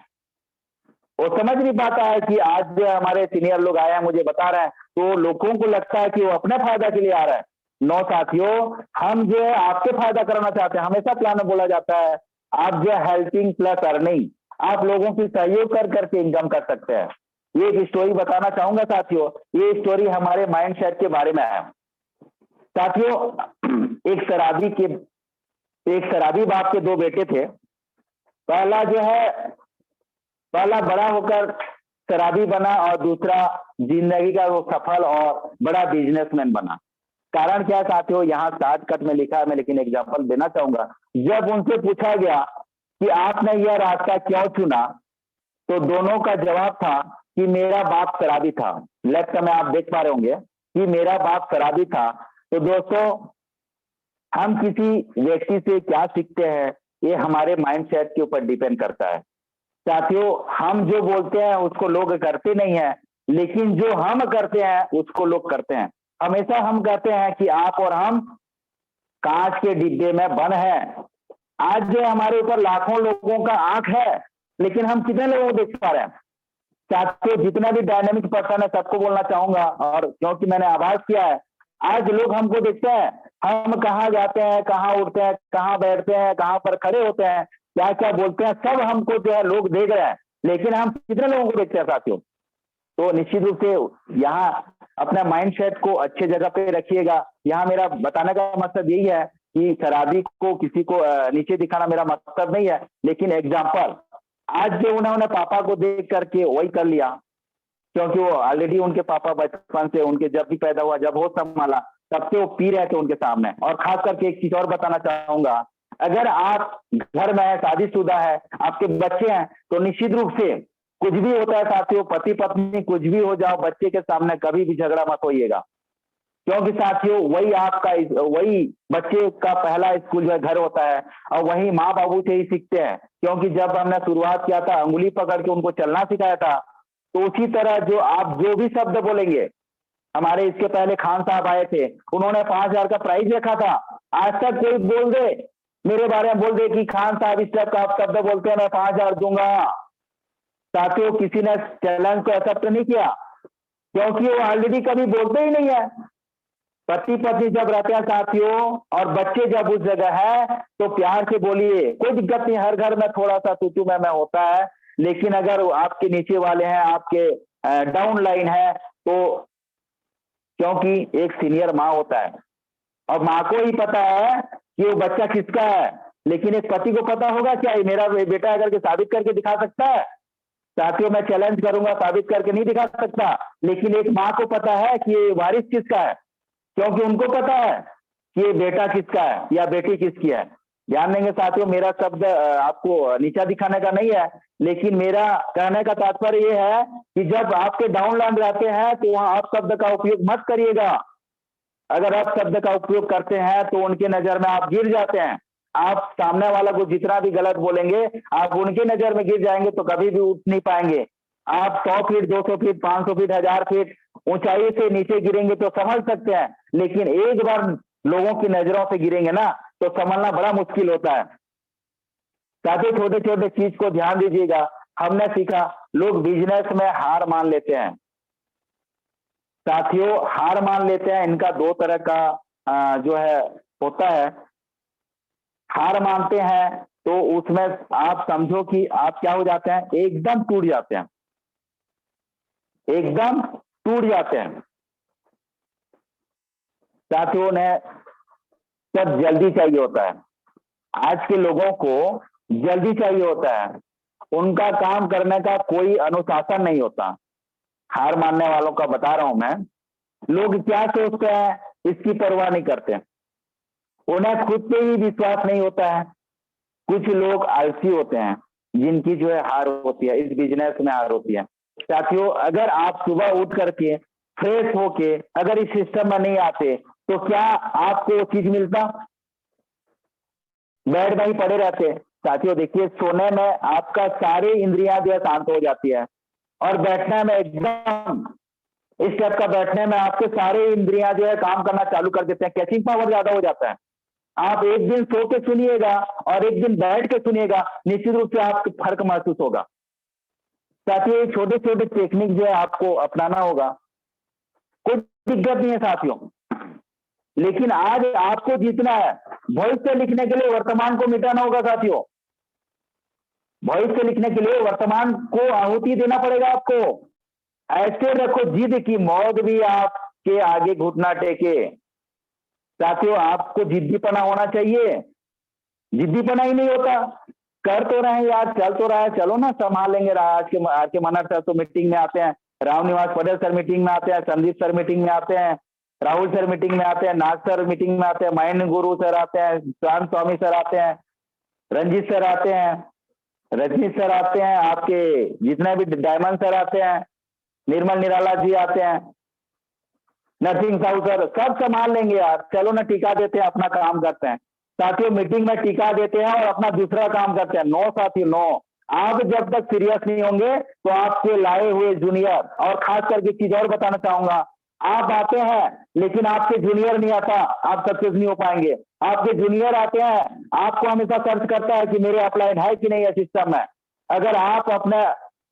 वो समझ नहीं पाता है कि आज जो हमारे सीनियर लोग आए हैं मुझे बता रहे हैं, तो लोगों को लगता है कि वो अपने फायदा के लिए आ रहे हैं। नो साथियों, हम जो है आपके फायदा कराना चाहते हैं। हमेशा प्लान में बोला जाता है आप जो हेल्पिंग प्लस अर्निंग, आप लोगों की सहयोग कर करके इनकम कर सकते हैं। ये एक स्टोरी बताना चाहूंगा साथियों, ये स्टोरी हमारे माइंडसेट के बारे में है। साथियों एक शराबी बाप के 2 बेटे थे। पहला बड़ा होकर शराबी बना और दूसरा जिंदगी का वो सफल और बड़ा बिजनेसमैन बना। कारण क्या साथियों, यहाँ शॉर्टकट में लिखा है, मैं लेकिन एग्जांपल देना चाहूंगा। जब उनसे पूछा गया कि आपने यह रास्ता क्यों चुना, तो दोनों का जवाब था कि मेरा बाप शराबी था। लेफ्ट में आप देख पा रहे होंगे कि मेरा बाप शराबी था। तो दोस्तों, हम किसी व्यक्ति से क्या सीखते हैं, ये हमारे माइंडसेट के ऊपर डिपेंड करता है। साथियों, हम जो बोलते हैं उसको लोग करते नहीं है, लेकिन जो हम करते हैं उसको लोग करते हैं। हमेशा हम कहते हैं कि आप और हम कांच के डिब्बे में बंद हैं। आज जो हमारे ऊपर लाखों लोगों का आंख है, लेकिन हम कितने लोगों को देख पा रहे हैं? साथियों, जितना भी डायनेमिक पर्सन है सबको बोलना चाहूंगा, और क्योंकि मैंने आभास किया है, आज लोग हमको देखते हैं, हम कहाँ जाते हैं, कहाँ उठते हैं, कहाँ बैठते हैं, कहाँ पर खड़े होते हैं, क्या क्या बोलते हैं, सब हमको जो है लोग देख रहे हैं, लेकिन हम कितने लोगों को देखते हैं साथियों? तो निश्चित रूप से यहाँ अपना माइंडसेट को अच्छे जगह पे रखिएगा। यहाँ मेरा बताने का मकसद यही है कि शराबी को किसी को नीचे दिखाना मेरा मकसद नहीं है, लेकिन एग्जाम्पल आज जो उन्होंने पापा को देख करके वही कर लिया, क्योंकि वो ऑलरेडी उनके पापा बचपन से, उनके जब भी पैदा हुआ, जब होश संभाला, तब से वो पी रहे थे उनके सामने। और खास करके एक चीज और बताना चाहूंगा, अगर आप घर में है, शादीशुदा है, आपके बच्चे हैं, तो निश्चित रूप से कुछ भी होता है साथियों, पति पत्नी कुछ भी हो जाओ, बच्चे के सामने कभी भी झगड़ा मत होइएगा, क्योंकि साथियों वही बच्चे का पहला स्कूल जो है घर होता है, और वही माँ बाबू से ही सीखते हैं। क्योंकि जब हमने शुरुआत किया था, अंगुली पकड़ के उनको चलना सिखाया था, तो उसी तरह जो आप जो भी शब्द बोलेंगे, हमारे इसके पहले खान साहब आए थे, उन्होंने 5,000 का प्राइज रखा था। आज तक कोई बोल दे, मेरे बारे में बोल दे कि खान साहब इस टाइप का आप शब्द बोलते हैं, मैं 5,000 दूंगा। साथियों, किसी ने चैलेंज को एक्सेप्ट नहीं किया, क्योंकि वो ऑलरेडी कभी बोलते ही नहीं है। पति पत्नी जब रहते हैं साथियों, और बच्चे जब उस जगह है, तो प्यार से बोलिए, कोई दिक्कत नहीं। हर घर में थोड़ा सा तू मैं होता है, लेकिन अगर आपके नीचे वाले हैं, आपके डाउन लाइन है, तो क्योंकि एक सीनियर माँ होता है, और माँ को ही पता है कि वो बच्चा किसका है, लेकिन एक पति को पता होगा क्या ये मेरा बेटा है करके साबित करके दिखा सकता है? साथियों, मैं चैलेंज करूंगा, साबित करके नहीं दिखा सकता, लेकिन एक माँ को पता है कि ये वारिस किसका है, क्योंकि उनको पता है कि ये बेटा किसका है या बेटी किसकी है। ध्यान देंगे साथियों, मेरा शब्द आपको नीचा दिखाने का नहीं है, लेकिन मेरा कहने का तात्पर्य ये है कि जब आपके डाउन लाइन रहते हैं, तो वहां आप शब्द का उपयोग मत करिएगा। अगर आप शब्द का उपयोग करते हैं, तो उनके नजर में आप गिर जाते हैं। आप सामने वाला को जितना भी गलत बोलेंगे, आप उनके नजर में गिर जाएंगे, तो कभी भी उठ नहीं पाएंगे। आप 100 फीट, 200 फीट, 500 फीट, 1000 फीट ऊंचाई से नीचे गिरेंगे तो समझ सकते हैं, लेकिन एक बार लोगों की नजरों से गिरेंगे ना, तो संभलना बड़ा मुश्किल होता है। साथ छोटे छोटे चीज को ध्यान दीजिएगा। हमने सीखा, लोग बिजनेस में हार मान लेते हैं साथियों, हार मान लेते हैं। इनका दो तरह का जो है होता है। हार मानते हैं तो उसमें आप समझो कि आप क्या हो जाते हैं, एकदम टूट जाते हैं, एकदम टूट जाते हैं। साथियों ने सब जल्दी चाहिए होता है, आज के लोगों को जल्दी चाहिए होता है, उनका काम करने का कोई अनुशासन नहीं होता। हार मानने वालों का बता रहा हूं मैं, लोग क्या सोचते हैं इसकी परवाह नहीं करते, उन्हें खुद पे ही विश्वास नहीं होता है। कुछ लोग आलसी होते हैं, जिनकी जो है हार होती है, इस बिजनेस में हार होती है। साथियों, अगर आप सुबह उठ करके फ्रेश होके अगर इस सिस्टम में नहीं आते, तो क्या आपको वो चीज मिलता? बेड में ही पड़े रहते। साथियों देखिए, सोने में आपका सारी इंद्रियां जो है शांत हो जाती है, और बैठने में एकदम इस टाइप का बैठने में आपके सारे इंद्रियां जो है काम करना चालू कर देते हैं, कैचिंग पावर ज्यादा हो जाता है। आप एक दिन सो के सुनिएगा और एक दिन बैठ के सुनिएगा, निश्चित रूप से आपको फर्क महसूस होगा। साथियों, छोटे छोटे टेक्निक जो है आपको अपनाना होगा, कोई दिक्कत नहीं है साथियों, लेकिन आज आपको जीतना है। भविष्य लिखने के लिए वर्तमान को मिटाना होगा साथियों, भविष्य लिखने के लिए वर्तमान को आहुति देना पड़ेगा आपको। ऐसे रखो जिद की मौत भी आपके आगे घुटना टेके। साथियों, आपको जिद्दीपना होना चाहिए, जिद्दीपना ही नहीं होता कर तो रहे हैं यार, चल तो रहा है, चलो ना संभाल लेंगे। आज के मनहर सर तो मीटिंग में आते हैं, राम निवास पटेल सर मीटिंग में आते हैं, संदीप सर मीटिंग में आते हैं, राहुल सर मीटिंग में आते हैं, नाग सर मीटिंग में आते हैं, महेंद्र गुरु सर आते हैं, शांत स्वामी सर आते हैं, रंजीत सर आते हैं, रजनीश सर आते हैं, आपके जितने भी डायमंड सर आते हैं, निर्मल निराला जी आते हैं, नरसिंह साहू सर, सब संभाल लेंगे यार। चलो ना टीका देते हैं, अपना काम करते हैं साथियों। मीटिंग में टीका देते हैं और अपना दूसरा काम करते हैं। नो साथियों नो, आप जब तक सीरियस नहीं होंगे तो आपके लाए हुए जूनियर, और खास करके चीज और बताना चाहूंगा, आप आते हैं लेकिन आपके जूनियर नहीं आता, आप सक्सेस नहीं हो पाएंगे। आपके जूनियर आते हैं, आपको हमेशा सर्च करता है कि मेरे अपलाइन है कि नहीं है सिस्टम में। अगर आप अपने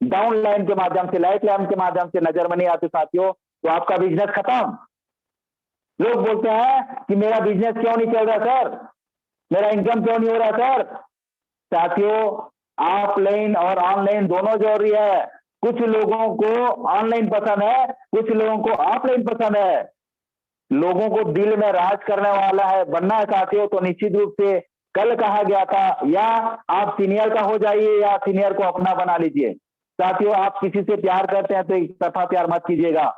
डाउन लाइन के माध्यम से, लाइट लाइन के माध्यम से नजर में नहीं आते साथियों, तो आपका बिजनेस खत्म। लोग बोलते हैं कि मेरा बिजनेस क्यों नहीं चल रहा सर, मेरा इनकम क्यों नहीं हो रहा सर। साथियों, ऑफलाइन और ऑनलाइन दोनों जरूरी है। कुछ लोगों को ऑनलाइन पसंद है, कुछ लोगों को ऑफलाइन पसंद है। लोगों को दिल में राज करने वाला है बनना है साथियों, तो निश्चित रूप से कल कहा गया था, या आप सीनियर का हो जाइए या सीनियर को अपना बना लीजिए। साथियों, आप किसी से प्यार करते हैं तो एक तरफा प्यार मत कीजिएगा।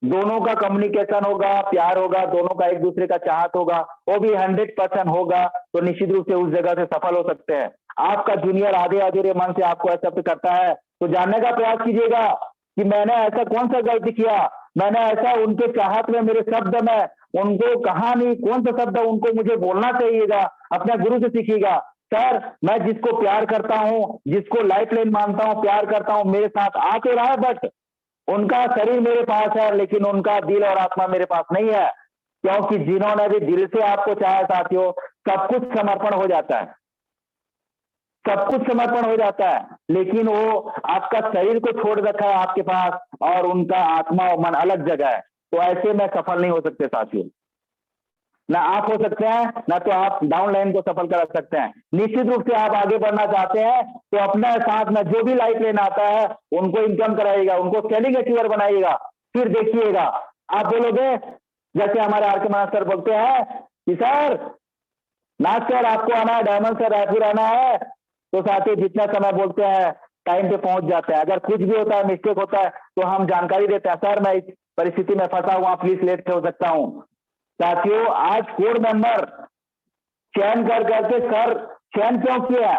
दोनों का कम्युनिकेशन होगा, प्यार होगा, दोनों का एक दूसरे का चाहत होगा, वो भी 100% होगा, तो निश्चित रूप से उस जगह से सफल हो सकते हैं। आपका जूनियर आधे अधूरे मन से आपको एक्सेप्ट करता है तो जानने का प्रयास कीजिएगा कि मैंने ऐसा कौन सा गलती किया, मैंने ऐसा उनके चाहत में, मेरे शब्द में उनको कहा नहीं, कौन सा शब्द उनको मुझे बोलना चाहिएगा। अपने गुरु से सीखिएगा। सर, मैं जिसको प्यार करता हूं, जिसको लाइफ लाइन मानता हूं, प्यार करता हूं, मेरे साथ आ तो रहा है, बट उनका शरीर मेरे पास है लेकिन उनका दिल और आत्मा मेरे पास नहीं है। क्योंकि जिन्होंने भी दिल से आपको चाहा साथियों, सब कुछ समर्पण हो जाता है, सब कुछ समर्पण हो जाता है, लेकिन वो आपका शरीर को छोड़ रखा है आपके पास और उनका आत्मा और मन अलग जगह है। तो ऐसे में सफल नहीं हो सकते साथियों। ना आप हो सकते हैं, ना तो आप डाउन लाइन को सफल कर सकते हैं। निश्चित रूप से आप आगे बढ़ना चाहते हैं तो अपने साथ में जो भी लाइफ लेन आता है उनको इनकम कराइएगा, उनको सेलिंग अचीवर बनाइएगा। फिर देखिएगा, आप बोलोगे जैसे हमारे आर के महाराज सर बोलते हैं कि सर, नाथ सर आपको आना है, डायमंड सर रायपुर आना है, तो साथियों जितना समय बोलते हैं टाइम पे पहुंच जाते हैं। अगर कुछ भी होता है, मिस्टेक होता है, तो हम जानकारी देते हैं, सर मैं इस परिस्थिति में फंसा हुआ, प्लीज लेट हो सकता हूं। साथियों, आज कोर मेंबर चयन कर करके सर चयन क्यों किया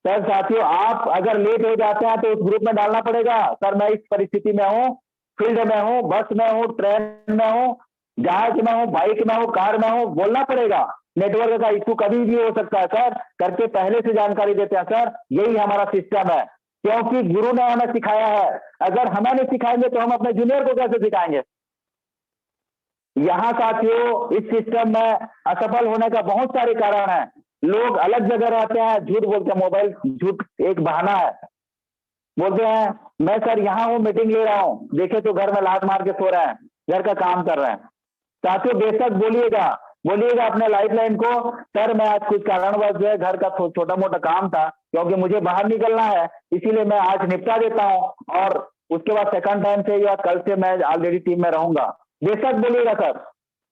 सर? साथियों, आप अगर लेट हो जाते हैं तो उस ग्रुप में डालना पड़ेगा, सर मैं इस परिस्थिति में हूं, फील्ड में हूं, बस में हूं, ट्रेन में हूं, जहाज में हूं, बाइक में हूं, कार में हूं, बोलना पड़ेगा। नेटवर्क का इशू कभी भी हो सकता है सर, करके पहले से जानकारी देते हैं सर, यही हमारा सिस्टम है, क्योंकि गुरु ने हमें सिखाया है। अगर हमें नहीं सिखाएंगे तो हम अपने जूनियर को कैसे सिखाएंगे? यहां साथियों, इस सिस्टम में असफल होने का बहुत सारे कारण हैं। लोग अलग जगह रहते हैं, झूठ बोलते हैं, मोबाइल झूठ एक बहाना है। बोलते हैं मैं सर यहाँ हूँ, मीटिंग ले रहा हूँ, देखे तो घर में लात मार के सो रहे हैं, घर का काम कर रहे हैं। साथियों, बेशक बोलिएगा, बोलिएगा अपने लाइफ लाइन को, सर मैं आज कुछ कारणवश जो है घर का छोटा मोटा काम था, क्योंकि मुझे बाहर निकलना है, इसीलिए मैं आज निपटा देता हूं और उसके बाद सेकंड टाइम से या कल से मैं ऑलरेडी टीम में रहूंगा। बेशक बोलिएगा सर,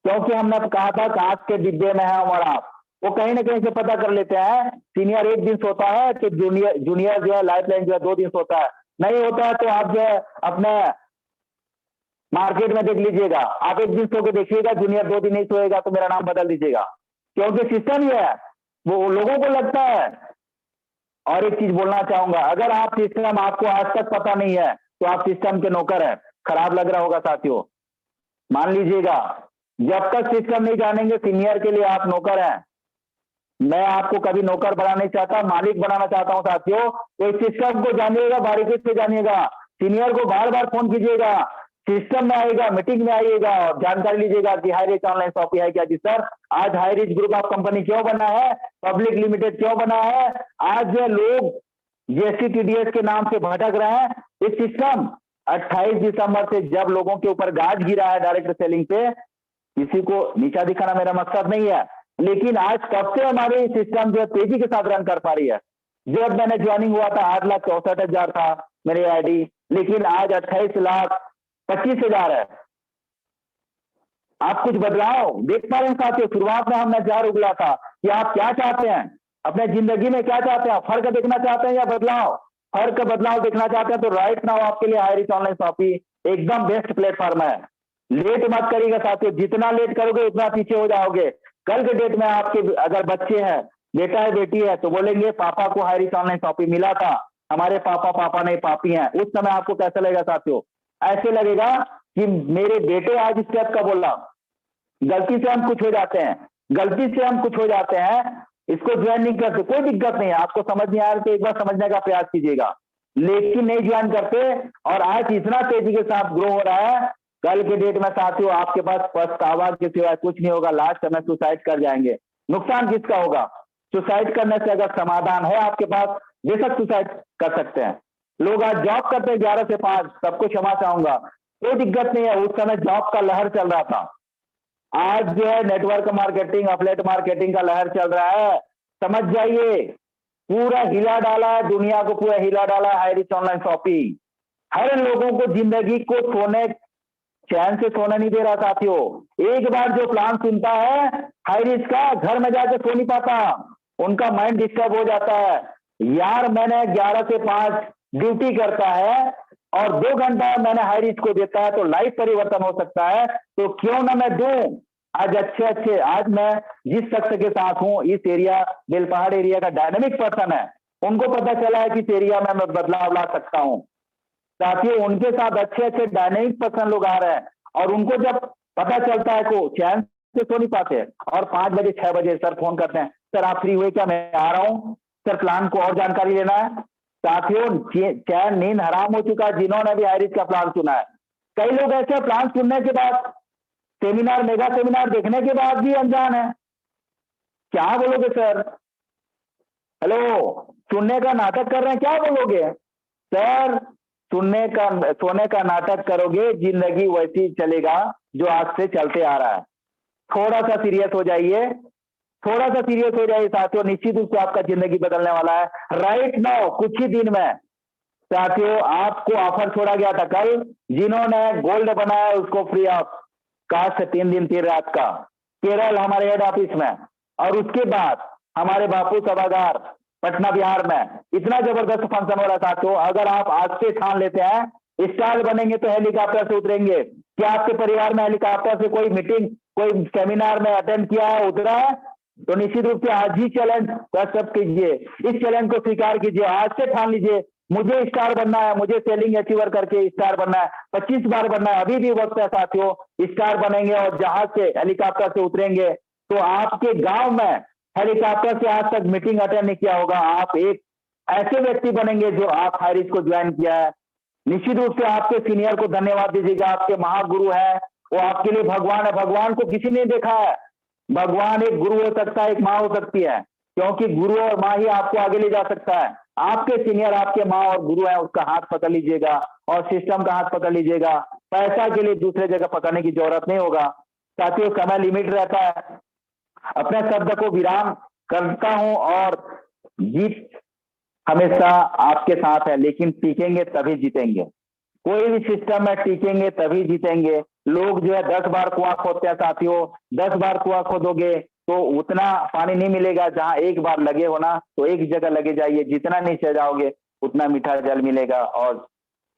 क्योंकि हमने कहा था कांच के डिब्बे में है और आप वो कहीं ना कहीं से पता कर लेते हैं। सीनियर एक दिन सोता है तो जूनियर जो है लाइफ लाइन जो है 2 दिन सोता है, नहीं होता है तो आप जो है अपने मार्केट में देख लीजिएगा, आप एक दिन सो के देखिएगा, जूनियर 2 दिन नहीं सोएगा तो मेरा नाम बदल दीजिएगा, क्योंकि सिस्टम ही है, वो लोगों को लगता है। और एक चीज बोलना चाहूंगा, अगर आप सिस्टम आपको आज तक पता नहीं है तो आप सिस्टम के नौकर हैं। खराब लग रहा होगा साथियों, मान लीजिएगा, जब तक सिस्टम नहीं जानेंगे सीनियर के लिए आप नौकर हैं। मैं आपको कभी नौकर बनाना नहीं चाहता, मालिक बनाना चाहता हूं साथियों। तो इस सिस्टम को जानिएगा, बारीकी से जानिएगा, सीनियर को बार बार फोन कीजिएगा, सिस्टम में आएगा, मीटिंग में आइएगा और जानकारी लीजिएगा कि हाई रिच ऑनलाइन शॉपिंग है क्या जी सर, आज high rich group of company क्यों बना है, पब्लिक लिमिटेड क्यों बना है, आज जो लोग जीएसटी टीडीएस के नाम से भटक रहे हैं। इस सिस्टम 28 दिसंबर से जब लोगों के ऊपर गाज गिरा है डायरेक्ट सेलिंग पे, किसी को नीचा दिखाना मेरा मकसद नहीं है, लेकिन आज कब से हमारी सिस्टम जो तेजी के साथ रन कर पा रही है। जब मैंने ज्वाइनिंग हुआ था 8,64,000 था मेरी आईडी, लेकिन आज 28,25,000 है। आप कुछ बदलाव देख पा रहे हैं साथियों। शुरुआत में हमने जार उगला था कि आप क्या चाहते हैं, अपने जिंदगी में क्या चाहते हैं, फर्क देखना चाहते हैं या बदलाव, फर्क बदलाव देखना चाहते हैं तो राइट नाउ आपके लिए हाईरिच ऑनलाइन शॉपिंग एकदम बेस्ट प्लेटफॉर्म है। लेट मत करिएगा साथियों, जितना लेट करोगे उतना पीछे हो जाओगे। कल के डेट में आपके अगर बच्चे हैं, बेटा है बेटी है, तो बोलेंगे पापा को हाईरिच ऑनलाइन शॉपिंग मिला था, हमारे पापा पापा नहीं पापी हैं। उस समय आपको कैसा लगेगा साथियों? ऐसे लगेगा कि मेरे बेटे आज स्टेप का बोला। गलती से हम कुछ हो जाते हैं, गलती से हम कुछ हो जाते हैं, इसको ज्वाइन नहीं करते, कोई दिक्कत नहीं है। आपको समझ नहीं आ रहा तो एक बार समझने का प्रयास कीजिएगा, लेकिन नहीं ज्वाइन करते और आज इतना तेजी के साथ ग्रो हो रहा है। कल के डेट में साथियों आपके पास पछतावा के सिवाय कुछ नहीं होगा, लास्ट में सुसाइड कर जाएंगे। नुकसान किसका होगा? सुसाइड करने से अगर समाधान है आपके पास, बेशक सुसाइड कर सकते हैं। लोग आज जॉब करते हैं 11 से 5, सबको क्षमा चाहूंगा, कोई दिक्कत नहीं है, उस समय जॉब का लहर चल रहा था। आज जो है नेटवर्क मार्केटिंग, अफिलिएट मार्केटिंग का लहर चल रहा है। समझ जाइए, पूरा हिला डाला है दुनिया को, पूरा हिला डाला है हाईरिच ऑनलाइन शॉपिंग। हर लोगों को जिंदगी को सोने, चैन से सोने नहीं दे रहा साथियों। एक बार जो प्लान सुनता है हाईरिच का, घर में जाकर सो नहीं पाता, उनका माइंड डिस्टर्ब हो जाता है। यार मैंने 11 से 5 ड्यूटी करता है और 2 घंटा मैंने हाईरिच को देता है तो लाइफ परिवर्तन हो सकता है, तो क्यों ना मैं दूं। आज अच्छे आज मैं जिस शख्स के साथ हूं, इस एरिया बेलपहाड़ एरिया का डायनेमिक पर्सन है, उनको पता चला है कि इस एरिया में मैं बदलाव ला सकता हूं। साथियों उनके साथ अच्छे डायनेमिक पर्सन लोग आ रहे हैं और उनको जब पता चलता है को चैन से सो नहीं पाते और 5 बजे 6 बजे सर फोन करते हैं, सर आप फ्री हुए क्या, मैं आ रहा हूं सर, प्लान को और जानकारी लेना है। साथियों चैन नींद हराम हो चुका है जिन्होंने भी हाईरिच का प्लान सुना है। कई लोग ऐसे प्लान सुनने के बाद, सेमिनार मेगा सेमिनार देखने के बाद भी अनजान है। क्या बोलोगे सर? हेलो, सुनने का नाटक कर रहे हैं, क्या बोलोगे सर? सोने का नाटक करोगे, जिंदगी वैसी चलेगा जो आज से चलते आ रहा है। थोड़ा सा सीरियस हो जाइए, थोड़ा सा सीरियस हो जाइए साथियों, निश्चित रूप से आपका जिंदगी बदलने वाला है। राइट नाउ कुछ ही दिन में साथियों आपको ऑफर छोड़ा गया था कल, जिन्होंने गोल्ड बनाया उसको फ्री ऑफ कास्ट 3 दिन 3 रात का, केरल हमारे हेड ऑफिस में। और उसके बाद हमारे बापू सभागार पटना बिहार में इतना जबरदस्त फंक्शन हो रहा था। तो अगर आप आज से ठान लेते हैं स्टार बनेंगे तो हेलीकॉप्टर से उतरेंगे। क्या आपके परिवार में हेलीकॉप्टर से कोई मीटिंग, कोई सेमिनार में अटेंड किया है, उतरा है? तो निश्चित रूप से आज ही चैलेंज एक्सेप्ट कीजिए, इस चैलेंज को स्वीकार कीजिए, आज से ठान लीजिए मुझे स्टार बनना है, मुझे सेलिंग अचीवर करके स्टार बनना है, 25 बार बनना है। अभी भी वक्त है साथियों, स्टार बनेंगे और जहाज से हेलीकॉप्टर से उतरेंगे तो आपके गांव में हेलीकॉप्टर से आज तक मीटिंग अटेंड नहीं किया होगा, आप एक ऐसे व्यक्ति बनेंगे जो आप हाईरिच को ज्वाइन किया है। निश्चित रूप से आपके सीनियर को धन्यवाद दीजिएगा, आपके महागुरु है, वो आपके लिए भगवान है। भगवान को किसी ने देखा है, भगवान एक गुरु हो सकता है, एक माँ हो सकती है, क्योंकि गुरु और माँ ही आपको आगे ले जा सकता है। आपके सीनियर आपके माँ और गुरु है, उसका हाथ पकड़ लीजिएगा और सिस्टम का हाथ पकड़ लीजिएगा। पैसा के लिए दूसरे जगह पकड़ने की जरूरत नहीं होगा साथियों, समय लिमिट रहता है। अपने शब्द को विराम करता हूं और जीत हमेशा आपके साथ है, लेकिन टीकेंगे तभी जीतेंगे। कोई भी सिस्टम में टीकेंगे तभी जीतेंगे। लोग जो है 10 बार कुआं खोदते हैं साथियों, 10 बार कुआं खोदोगे तो उतना पानी नहीं मिलेगा, जहां एक बार लगे हो ना तो एक जगह लगे जाइए, जितना नीचे जाओगे उतना मीठा जल मिलेगा और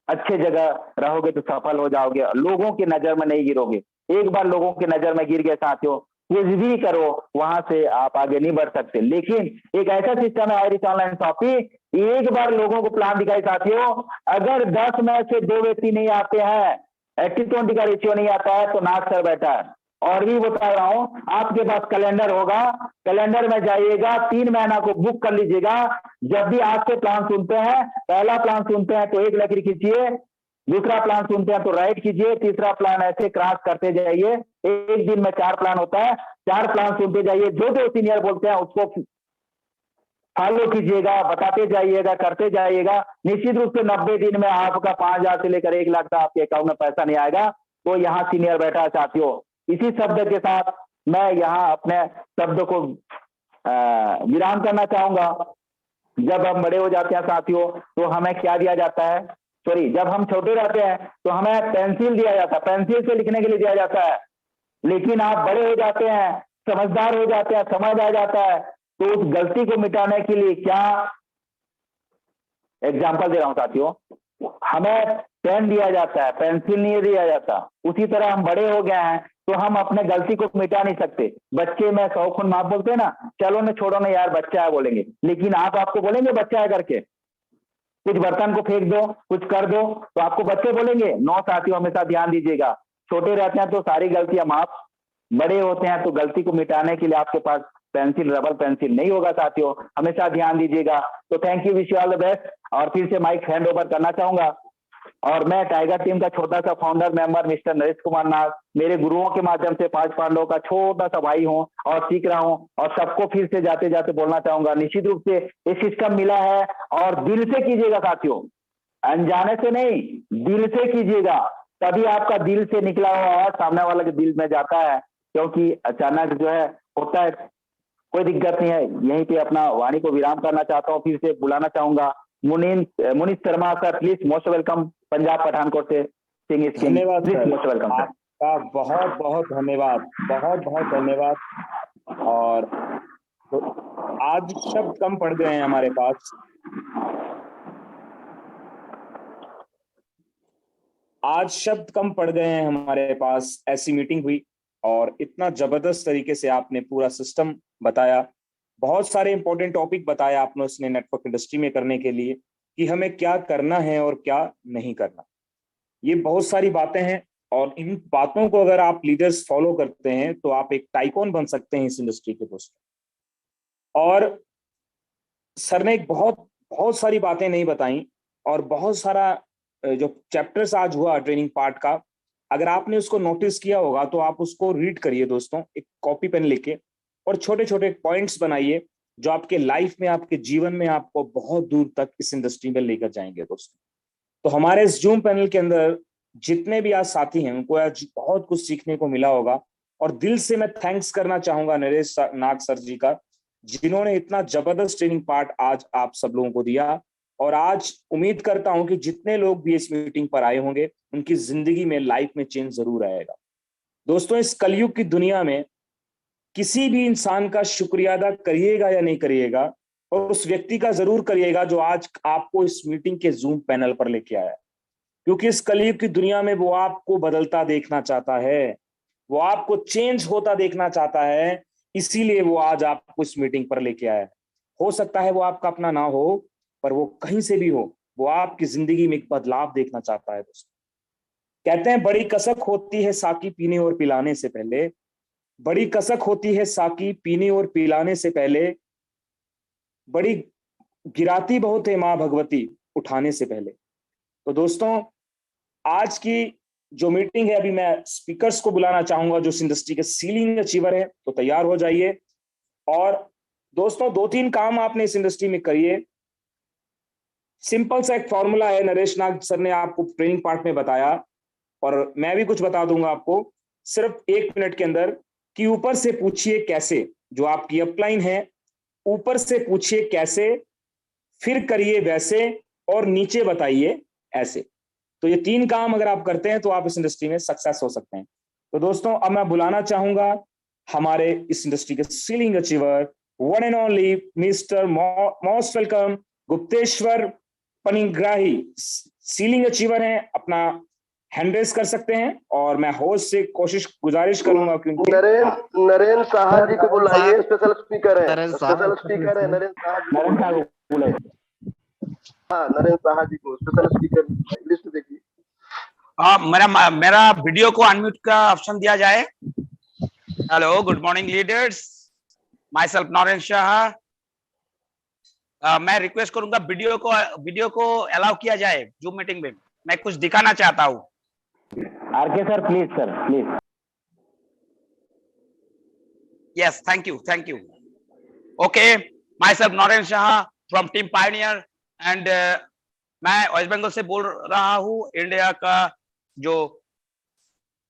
अच्छे जगह रहोगे तो सफल हो जाओगे, लोगों की नजर में नहीं गिरोगे। एक बार लोगों की नजर में गिर गए साथियों, कुछ भी करो वहां से आप आगे नहीं बढ़ सकते। लेकिन एक ऐसा सिस्टम है हाईरिच ऑनलाइन शॉपिंग, एक बार लोगों को प्लान दिखाई साथियों, अगर 10 में से 2 व्यक्ति नहीं आते हैं, 80-20 का रेशियो नहीं आता है तो नाक सर बैठा है। और भी बता रहा हूं, आपके पास कैलेंडर होगा, कैलेंडर में जाइएगा, 3 महीना को बुक कर लीजिएगा। जब भी आज से प्लान सुनते हैं, पहला प्लान सुनते हैं तो एक लकीर खींचिए, दूसरा प्लान सुनते हैं तो राइट कीजिए, तीसरा प्लान ऐसे क्रॉस करते जाइए। एक दिन में 4 प्लान होता है, 4 प्लान सुनते जाइए, जो सीनियर बोलते हैं उसको फॉलो कीजिएगा, बताते जाइएगा, करते जाइएगा। निश्चित रूप से 90 दिन में आपका 5,000 से लेकर 1 लाख का आपके अकाउंट में पैसा नहीं आएगा। तो यहाँ सीनियर बैठा है साथियों। इसी शब्द के साथ मैं यहाँ अपने शब्द को विराम करना चाहूंगा। जब हम बड़े हो जाते हैं साथियों तो हमें क्या दिया जाता है, जब हम छोटे रहते हैं तो हमें पेंसिल दिया जाता है, पेंसिल से लिखने के लिए दिया जाता है। लेकिन आप बड़े हो जाते हैं, समझदार हो जाते हैं, समझ आ जाता है तो उस गलती को मिटाने के लिए क्या, एग्जाम्पल दे रहा हूं साथियों, हमें पेन दिया जाता है, पेंसिल नहीं दिया जाता। उसी तरह हम बड़े हो गए हैं तो हम अपने गलती को मिटा नहीं सकते। बच्चे में 100 खून माफ बोलते हैं ना, चलो ना छोड़ो ना यार बच्चा है बोलेंगे, लेकिन आप आपको बोलेंगे बच्चा है करके? कुछ बर्तन को फेंक दो, कुछ कर दो, तो आपको बच्चे बोलेंगे? नो साथियों, हमेशा ध्यान दीजिएगा, छोटे रहते हैं तो सारी गलतियां माफ, बड़े होते हैं तो गलती को मिटाने के लिए आपके पास पेंसिल, रबर पेंसिल नहीं होगा साथियों, हमेशा ध्यान दीजिएगा। तो thank you, wish you all the best. और फिर से माइक हैंड ओवर करना चाहूंगा, और मैं टाइगर टीम का छोटा सा founder member mister Naresh Kumar Nath, मेरे गुरुओं के माध्यम से 5 पांडवों का छोटा सा भाई हूं और सीख रहा हूं। और सबको फिर से जाते जाते बोलना चाहूंगा, निश्चित रूप से ये सिस्टम मिला है और दिल से कीजिएगा साथियों, अनजाने से नहीं, दिल से कीजिएगा, तभी आपका दिल से निकला हुआ और सामने वाले के दिल में जाता है। क्योंकि अचानक जो है होता है, कोई दिक्कत नहीं है। यहीं पे अपना वाणी को विराम करना चाहता हूँ, फिर से बुलाना चाहूंगा Munish Sharma sir, please most welcome, Punjab Pathankot से सिंह स्कीम, धन्यवाद please sir, most welcome sir. आपका बहुत बहुत धन्यवाद, बहुत बहुत धन्यवाद। और तो आज शब्द कम पड़ गए हैं हमारे पास, आज शब्द कम पड़ गए हैं हमारे पास। ऐसी मीटिंग हुई और इतना जबरदस्त तरीके से आपने पूरा सिस्टम बताया, बहुत सारे इंपॉर्टेंट टॉपिक बताया आपने उसने नेटवर्क इंडस्ट्री में करने के लिए, कि हमें क्या करना है और क्या नहीं करना। ये बहुत सारी बातें हैं और इन बातों को अगर आप लीडर्स फॉलो करते हैं तो आप एक टाइकॉन बन सकते हैं इस इंडस्ट्री के दोस्तों। और सर ने एक बहुत सारी बातें नहीं बताई, और बहुत सारा जो चैप्टर्स आज हुआ ट्रेनिंग पार्ट का, अगर आपने उसको नोटिस किया होगा तो आप उसको रीड करिए दोस्तों, एक कॉपी पेन लेके, और छोटे छोटे पॉइंट्स बनाइए जो आपके लाइफ में, आपके जीवन में आपको बहुत दूर तक इस इंडस्ट्री में लेकर जाएंगे दोस्तों। तो हमारे इस जूम पैनल के अंदर जितने भी आज साथी हैं उनको आज बहुत कुछ सीखने को मिला होगा। और दिल से मैं थैंक्स करना चाहूंगा नरेश नाग सर जी का, जिन्होंने इतना जबरदस्त ट्रेनिंग पार्ट आज आप सब लोगों को दिया। और आज उम्मीद करता हूं कि जितने लोग भी इस मीटिंग पर आए होंगे उनकी जिंदगी में, लाइफ में चेंज जरूर आएगा। दोस्तों, इस कलयुग की दुनिया में किसी भी इंसान का शुक्रिया अदा करिएगा या नहीं करिएगा, और उस व्यक्ति का जरूर करिएगा जो आज आपको इस मीटिंग के जूम पैनल पर लेके आया, क्योंकि इस कलयुग की दुनिया में वो आपको बदलता देखना चाहता है, वो आपको चेंज होता देखना चाहता है, इसीलिए वो आज आपको इस मीटिंग पर लेके आया है। हो सकता है वो आपका अपना ना हो, पर वो कहीं से भी हो, वो आपकी जिंदगी में एक बदलाव देखना चाहता है दोस्तों। कहते हैं बड़ी कसक होती है साकी पीने और पिलाने से पहले, बड़ी कसक होती है साकी पीने और पिलाने से पहले, बड़ी गिराती बहुत है मां भगवती उठाने से पहले। तो दोस्तों, आज की जो मीटिंग है, अभी मैं स्पीकर्स को बुलाना चाहूंगा जो इस इंडस्ट्री के सीलिंग अचीवर है, तो तैयार हो जाइए। और दोस्तों, 2-3 काम आपने इस इंडस्ट्री में करिए। सिंपल सा एक फॉर्मूला है, नरेश नाग सर ने आपको ट्रेनिंग पार्ट में बताया, और मैं भी कुछ बता दूंगा आपको सिर्फ 1 मिनट के अंदर, कि ऊपर से पूछिए कैसे, जो आपकी अपलाइन है, ऊपर से पूछिए कैसे, फिर करिए वैसे, और नीचे बताइए ऐसे। तो ये 3 काम अगर आप करते हैं तो आप इस इंडस्ट्री में सक्सेस हो सकते हैं। तो दोस्तों, अब मैं बुलाना चाहूंगा हमारे इस इंडस्ट्री के ceiling achiever, one and only mister most welcome Gupteshwar Panigrahi. Ceiling achiever हैं, अपना हैंड रेस कर सकते हैं, और मैं होस्ट से गुजारिश करूंगा कि नरेन साहा जी को बुलाइए, स्पेशल स्पीकर है, स्पेशल स्पीकर है नरेन साहा जी। हाँ, नरेन साहा जी को स्पेशल स्पीकर लिस्ट देखिए। मेरा वीडियो को अनम्यूट का ऑप्शन दिया जाए। Hello, good morning leaders, myself Naren Shah. मैं रिक्वेस्ट करूंगा वीडियो को अलाउ किया जाए जूम मीटिंग में, मैं कुछ दिखाना चाहता हूँ। RK sir please. Yes, thank you. Okay, myself Naren Shah from team pioneer, and मैं वेस्ट बंगाल से बोल रहा हूँ। इंडिया का जो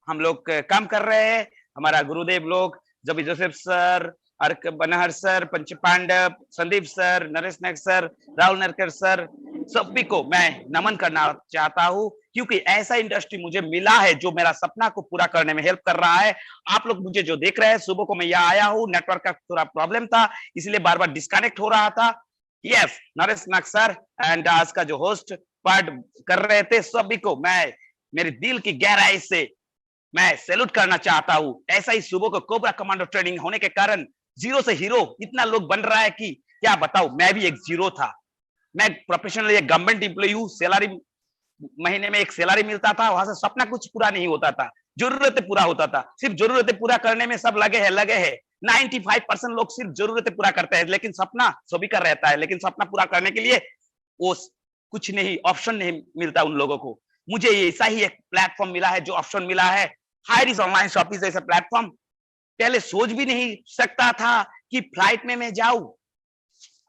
हम लोग काम कर रहे हैं, हमारा गुरुदेव लोग जबी जोसेफ सर, अर्क बनहर सर, पंच पांडव, संदीप सर, नरेश नाग सर, राहुल नरकर सर, सभी को मैं नमन करना चाहता हूँ, क्योंकि ऐसा इंडस्ट्री मुझे मिला है जो मेरा सपना को पूरा करने में हेल्प कर रहा है। आप लोग मुझे जो देख रहे हैं, सुबह को मैं यहाँ आया हूँ, नेटवर्क का थोड़ा प्रॉब्लम था, इसलिए बार बार डिस्कनेक्ट हो रहा था। Yes, Naresh Nag sir and आज का जो होस्ट पार्ट कर रहे थे, सभी को मैं मेरे दिल की गहराई से मैं सैल्यूट करना चाहता हूँ। ऐसा ही सुबह को कोबरा कमांडो ट्रेनिंग होने के कारण जीरो से हीरो इतना लोग बन रहा है कि क्या बताऊं। मैं भी एक जीरो था, मैं प्रोफेशनल एक गवर्नमेंट एम्प्लॉय हूँ, सैलरी महीने में एक सैलरी मिलता था, वहां से सपना कुछ पूरा नहीं होता था, जरूरतें पूरा होता था। सिर्फ जरूरतें पूरा करने में सब लगे हैं 95% लोग सिर्फ जरूरतें पूरा करते हैं, लेकिन सपना सभी का रहता है, लेकिन सपना पूरा करने के लिए वो कुछ नहीं, ऑप्शन नहीं मिलता उन लोगों को। मुझे ऐसा ही एक प्लेटफॉर्म मिला है, जो ऑप्शन मिला है, हायरिस ऑनलाइन शॉपिंग जैसा प्लेटफॉर्म। पहले सोच भी नहीं सकता था कि फ्लाइट में मैं जाऊं।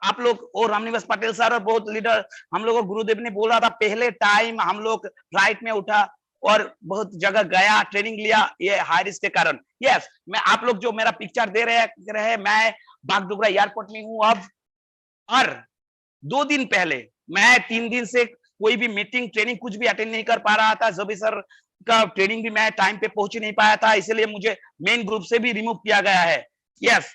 आप लोग और रामनिवास पटेल सर और बहुत लीडर हम लोग, गुरुदेव ने बोला था, पहले टाइम हम लोग फ्लाइट में उठा और बहुत जगह गया, ट्रेनिंग लिया, ये हायरिस के कारण। यस, मैं आप लोग जो मेरा पिक्चर दे रहे मैं बागडोगरा एयरपोर्ट में हूं अब। और 2 दिन पहले मैं 3 दिन से कोई भी मीटिंग, ट्रेनिंग कुछ भी अटेंड नहीं कर पा रहा था। जबी सर का ट्रेनिंग भी मैं टाइम पे पहुंच नहीं पाया था, इसलिए मुझे मेन ग्रुप से भी रिमूव किया गया है। यस,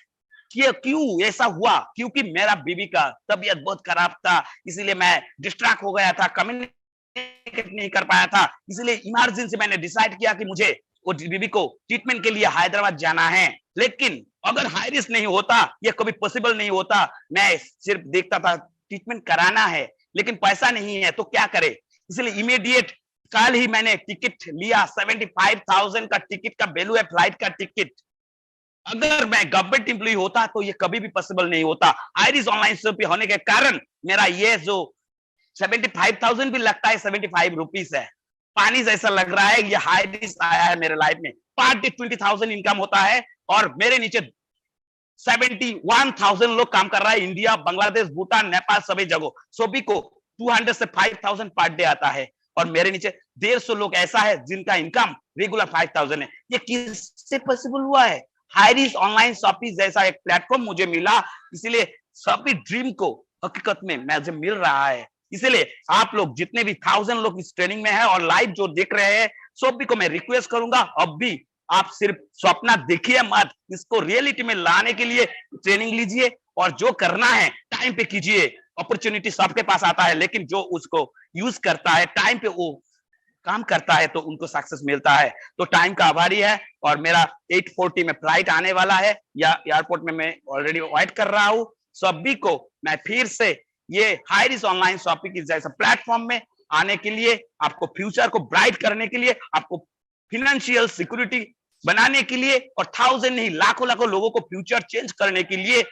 क्यों ऐसा हुआ? क्योंकि मेरा बीबी का तबीयत बहुत खराब था, इसलिए मैं डिस्ट्रैक्ट हो गया था, कम्युनिकेट नहीं कर पाया था। इसलिए इमरजेंसी मैंने डिसाइड किया कि मुझे वो बीबी को ट्रीटमेंट के लिए हैदराबाद जाना है। लेकिन अगर हायरिस नहीं होता, ये कभी पॉसिबल नहीं होता। मैं सिर्फ देखता था ट्रीटमेंट कराना है, लेकिन पैसा नहीं है तो क्या करे। इसलिए इमीडिएट कल ही मैंने टिकट लिया, 75,000 का टिकट का वैल्यू है, फ्लाइट का टिकट। अगर मैं गवर्नमेंट एम्प्लॉय होता तो ये कभी भी पॉसिबल नहीं होता। हायरिस ऑनलाइन शॉपिंग होने के कारण मेरा ये जो 75,000 भी लगता है, 75 रुपीस है, पानी जैसा लग रहा है। ये हायरिस आया है मेरे लाइफ में। पर डे 20,000 इनकम होता है और मेरे नीचे 71,000 लोग काम कर रहा है, इंडिया, बांग्लादेश, भूटान, नेपाल, सभी जगह। सभी को 200 से 5,000 पर डे आता है और मेरे नीचे 150 लोग ऐसा है जिनका इनकम रेगुलर 5,000 है। ये किससे पॉसिबल हुआ है? हायरिस ऑनलाइन शॉपिंग जैसा एक प्लेटफॉर्म मुझे मिला, इसलिए सभी ड्रीम को हकीकत में मुझे मिल रहा है। इसलिए आप लोग जितने भी 1000 लोग इस ट्रेनिंग में है और लाइव जो देख रहे हैं, सभी को मैं रिक्वेस्ट करूंगा, अब भी आप सिर्फ सपना देखिए मत, इसको रियलिटी में लाने के लिए ट्रेनिंग लीजिए और जो करना है टाइम पे कीजिए। अपॉर्चुनिटी सबके पास आता है, लेकिन जो उसको यूज करता है, टाइम पे वो काम करता है, तो उनको सक्सेस मिलता है। तो टाइम का आभारी है और मेरा 8:40 में फ्लाइट आने वाला है, या एयरपोर्ट में मैं ऑलरेडी वेट कर रहा हूं। सभी को मैं फिर से ये हायरिस ऑनलाइन शॉपिंग जैसा प्लेटफॉर्म में आने के लिए, आपको फ्यूचर को ब्राइट करने के लिए, आपको फिनेंशियल सिक्योरिटी बनाने के लिए और 1000 नहीं लाखों लोगों को फ्यूचर चेंज करने के लिए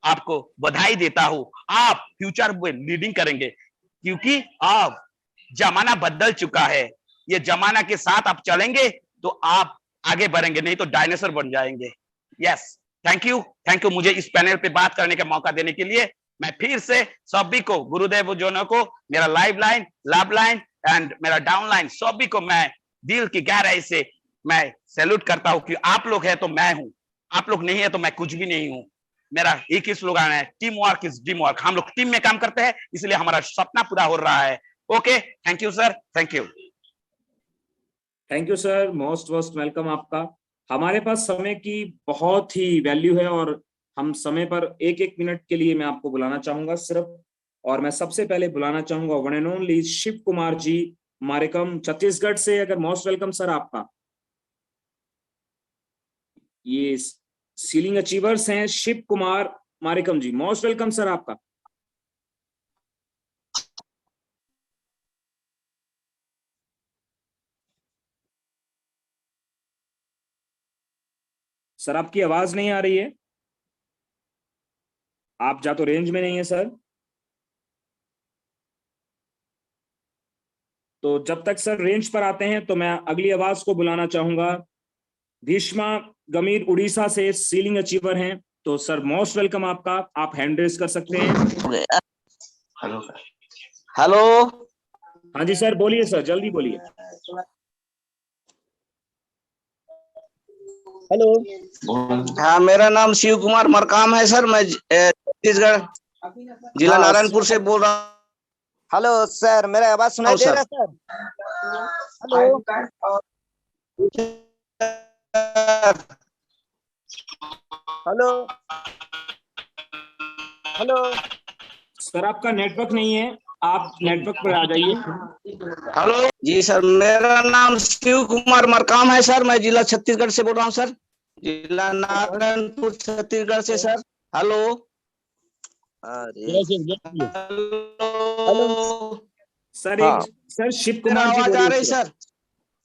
आपको बधाई देता हूं। आप फ्यूचर में लीडिंग करेंगे, क्योंकि अब जमाना बदल चुका है। ये जमाना के साथ आप चलेंगे तो आप आगे बढ़ेंगे, नहीं तो डायनासोर बन जाएंगे। यस, थैंक यू मुझे इस पैनल पे बात करने का मौका देने के लिए। मैं फिर से सभी को, गुरुदेव जोनों को, मेरा live line, love line and मेरा डाउन लाइन, सभी को मैं दिल की गहराई से मैं सैल्यूट करता हूं कि आप लोग है तो मैं हूं, आप लोग नहीं है तो मैं कुछ भी नहीं हूं। मेरा एक ही स्लोगन है, team work is dream work. हम लोग टीम में काम करते हैं, इसलिए हमारा सपना पूरा हो रहा है। Okay, thank you sir, thank you sir, most welcome आपका। हमारे पास समय की बहुत ही वैल्यू है और हम समय पर एक मिनट के लिए मैं आपको बुलाना चाहूंगा सिर्फ। और मैं सबसे पहले बुलाना चाहूंगा one and only Shiv Kumar ji Marekam, Chhattisgarh से। अगर मोस्ट वेलकम सर आपका। ये सीलिंग अचीवर्स हैं शिव कुमार मारेकम जी, मोस्ट वेलकम सर आपका। सर आपकी आवाज नहीं आ रही है, आप जा तो रेंज में नहीं है सर। तो जब तक सर रेंज पर आते हैं तो मैं अगली आवाज को बुलाना चाहूंगा। भीष्मा गमीर उड़ीसा से सीलिंग अचीवर हैं, तो सर मोस्ट वेलकम आपका, आप हैंड रेज कर सकते हैं। हेलो, हाँ जी सर, बोलिए सर, जल्दी बोलिए। हेलो, हाँ मेरा नाम शिव कुमार मरकाम है सर। मैं छत्तीसगढ़ जिला नारायणपुर से बोल रहा हेलो सर, मेरा आवाज सुनाई दे रहा है sir? Hello hello hello sir आपका नेटवर्क नहीं है, आप नेटवर्क पर आ जाइए। हेलो जी सर, मेरा नाम शिव कुमार मरकाम है सर, मैं जिला छत्तीसगढ़ से बोल रहा हूँ सर, जिला नारायणपुर छत्तीसगढ़ से सर। हेलो अरे हेलो सर हाँ, सर शिव मेरा कुमार जी आवाज आ बोलिए रही सर। सर?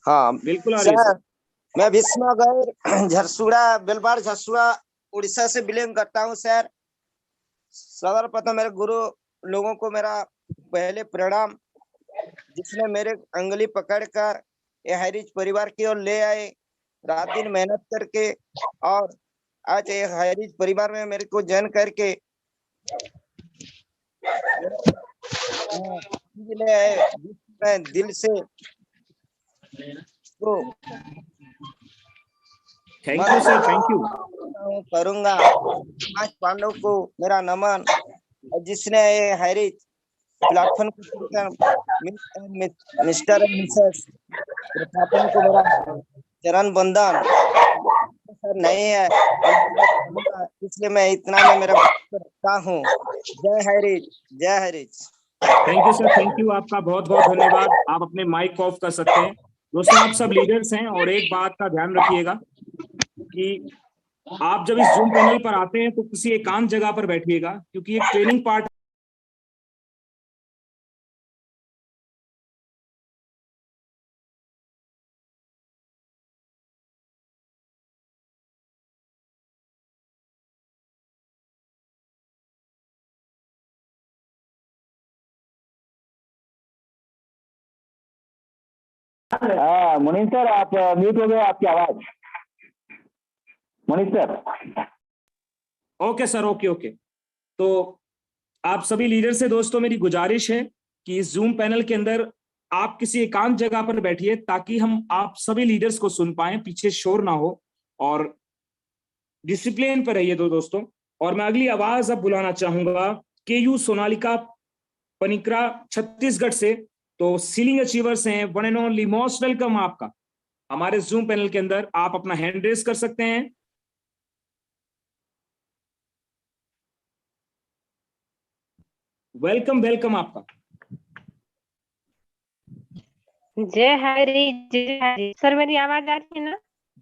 हाँ बिल्कुल आ रही है सर, सर। मैं भीष्म गौर झरसुड़ा बेलबार झरसुड़ा उड़ीसा से बिलोंग करता हूँ सर। सर्वप्रथम मेरे गुरु लोगों को मेरा पहले प्रणाम, जिसने मेरे अंगुली पकड़कर ये हैरिज परिवार की ओर ले आए, रात दिन मेहनत करके, और आज ये हैरिज परिवार में मेरे को जॉइन करके ले आए, मैं दिल से तो thank you sir, thank you. करूंगा। पांच पांडव को मेरा नमन, और जिसने ये हैरिज प्लेटफॉर्म को मिस्टर मिसेस प्रतापन को मेरा चरण बंदन सर नहीं है, इसलिए मैं इतना में मेरा रखता हूँ। जय हरिज, जय हरिज। Thank you sir, thank you, आपका बहुत बहुत धन्यवाद। आप अपने माइक ऑफ कर सकते हैं। दोस्तों आप सब लीडर्स हैं और एक बात का ध्यान रखिएगा कि आप जब इस जूम पैनल पर आते हैं तो किसी एकांत जगह पर बैठिएगा, क्योंकि एक ट्रेनिंग पार्ट मुनीष सर आप म्यूट हो गए, आपकी आवाज। Munish sir. Okay sir, okay okay. तो आप सभी लीडर से दोस्तों मेरी गुजारिश है कि इस जूम पैनल के अंदर आप किसी एकांत जगह पर बैठिए, ताकि हम आप सभी लीडर्स को सुन पाए, पीछे शोर ना हो, और डिसिप्लिन पर रहिए दोस्तों। और मैं अगली आवाज अब बुलाना चाहूंगा केयू सोनालिका पनिकरा छत्तीसगढ़ से। तो सीलिंग अचीवर्स हैं, one and only, most welcome आपका हमारे जूम पैनल के अंदर। आप अपना हैंड रेस कर सकते हैं। वेलकम वेलकम आपका। जय हरी, जय हरी। सर मेरी आवाज आ रही है ना?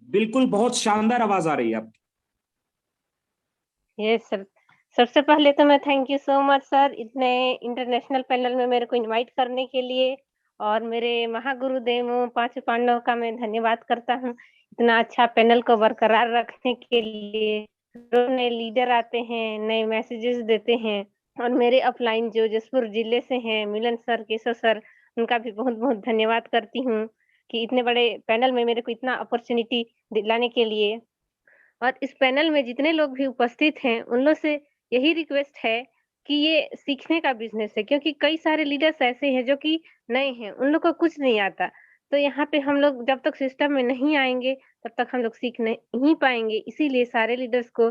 बिल्कुल, बहुत शानदार आवाज आ रही है आपकी। ये सर, सबसे पहले तो मैं thank you so much sir, इतने इंटरनेशनल पैनल में मेरे को इनवाइट करने के लिए, और मेरे महागुरुदेवों पांच पांडवों का मैं धन्यवाद करता हूँ इतना अच्छा पैनल को बरकरार रखने के लिए। रोज नए लीडर आते हैं, नए मैसेजेस देते हैं, और मेरे अपलाइन जो जसपुर जिले से हैं मिलन सर, केशव सर, उनका भी बहुत बहुत धन्यवाद करती हूँ कि इतने बड़े पैनल में मेरे को इतना अपॉर्चुनिटी दिलाने के लिए। और इस पैनल में जितने लोग भी उपस्थित हैं, उन लोग से यही रिक्वेस्ट है कि ये सीखने का बिज़नेस है, क्योंकि कई सारे लीडर्स ऐसे हैं जो कि नए हैं, उन लोग को कुछ नहीं आता। तो यहाँ पे हम लोग जब तक सिस्टम में नहीं आएँगे, तब तक हम लोग सीख नहीं पाएँगे। इसीलिए सारे लीडर्स को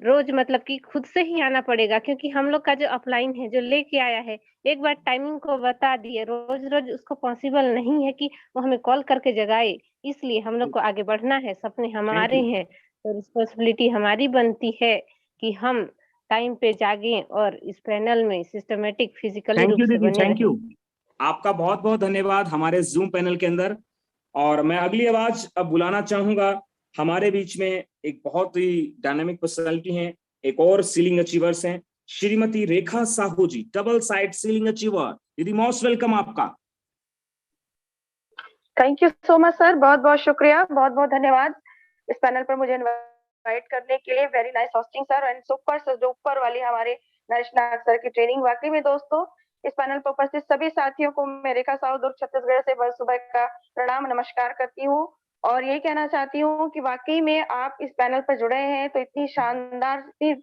रोज मतलब कि खुद से ही आना पड़ेगा, क्योंकि हम लोग का जो अपलाइन है, जो लेके आया है, एक बार टाइमिंग को बता दिए, रोज-रोज उसको पॉसिबल नहीं है कि वो हमें कॉल करके जगाए। इसलिए हम लोग को आगे बढ़ना है, सपने थैंक हमारे यू, हैं, तो रिस्पॉन्सिबिलिटी हमारी बनती है कि हम टाइम पे जागें और इस पैनल में सिस्टमैटिक फिजिकली थैंक रूप यू से दीदी, बने थैंक यू। रहें। आपका बहुत बहुत धन्यवाद हमारे जूम पैनल के अंदर। और मैं अगली आवाज अब बुलाना चाहूंगा। हमारे बीच में एक बहुत ही डायनामिक पर्सनालिटी हैं, एक और सीलिंग अचीवर्स हैं, श्रीमती रेखा साहू जी, डबल साइड सीलिंग अचीवर। दीदी मोस्ट वेलकम आपका। Thank you so much sir, बहुत बहुत शुक्रिया, बहुत बहुत धन्यवाद इस पैनल पर मुझे इनवाइट करने के लिए। Very nice hosting sir, and super sir, जो ऊपर वाली हमारे नरेश नाग सर की ट्रेनिंग। वाकई में दोस्तों, इस पैनल पर उपस्थित सभी साथियों को मैं रेखा साहू दुर्ग छत्तीसगढ़ से बस सुबह का प्रणाम नमस्कार करती हूँ, और ये कहना चाहती हूँ कि वाकई में आप इस पैनल पर जुड़े हैं तो इतनी शानदार, इतनी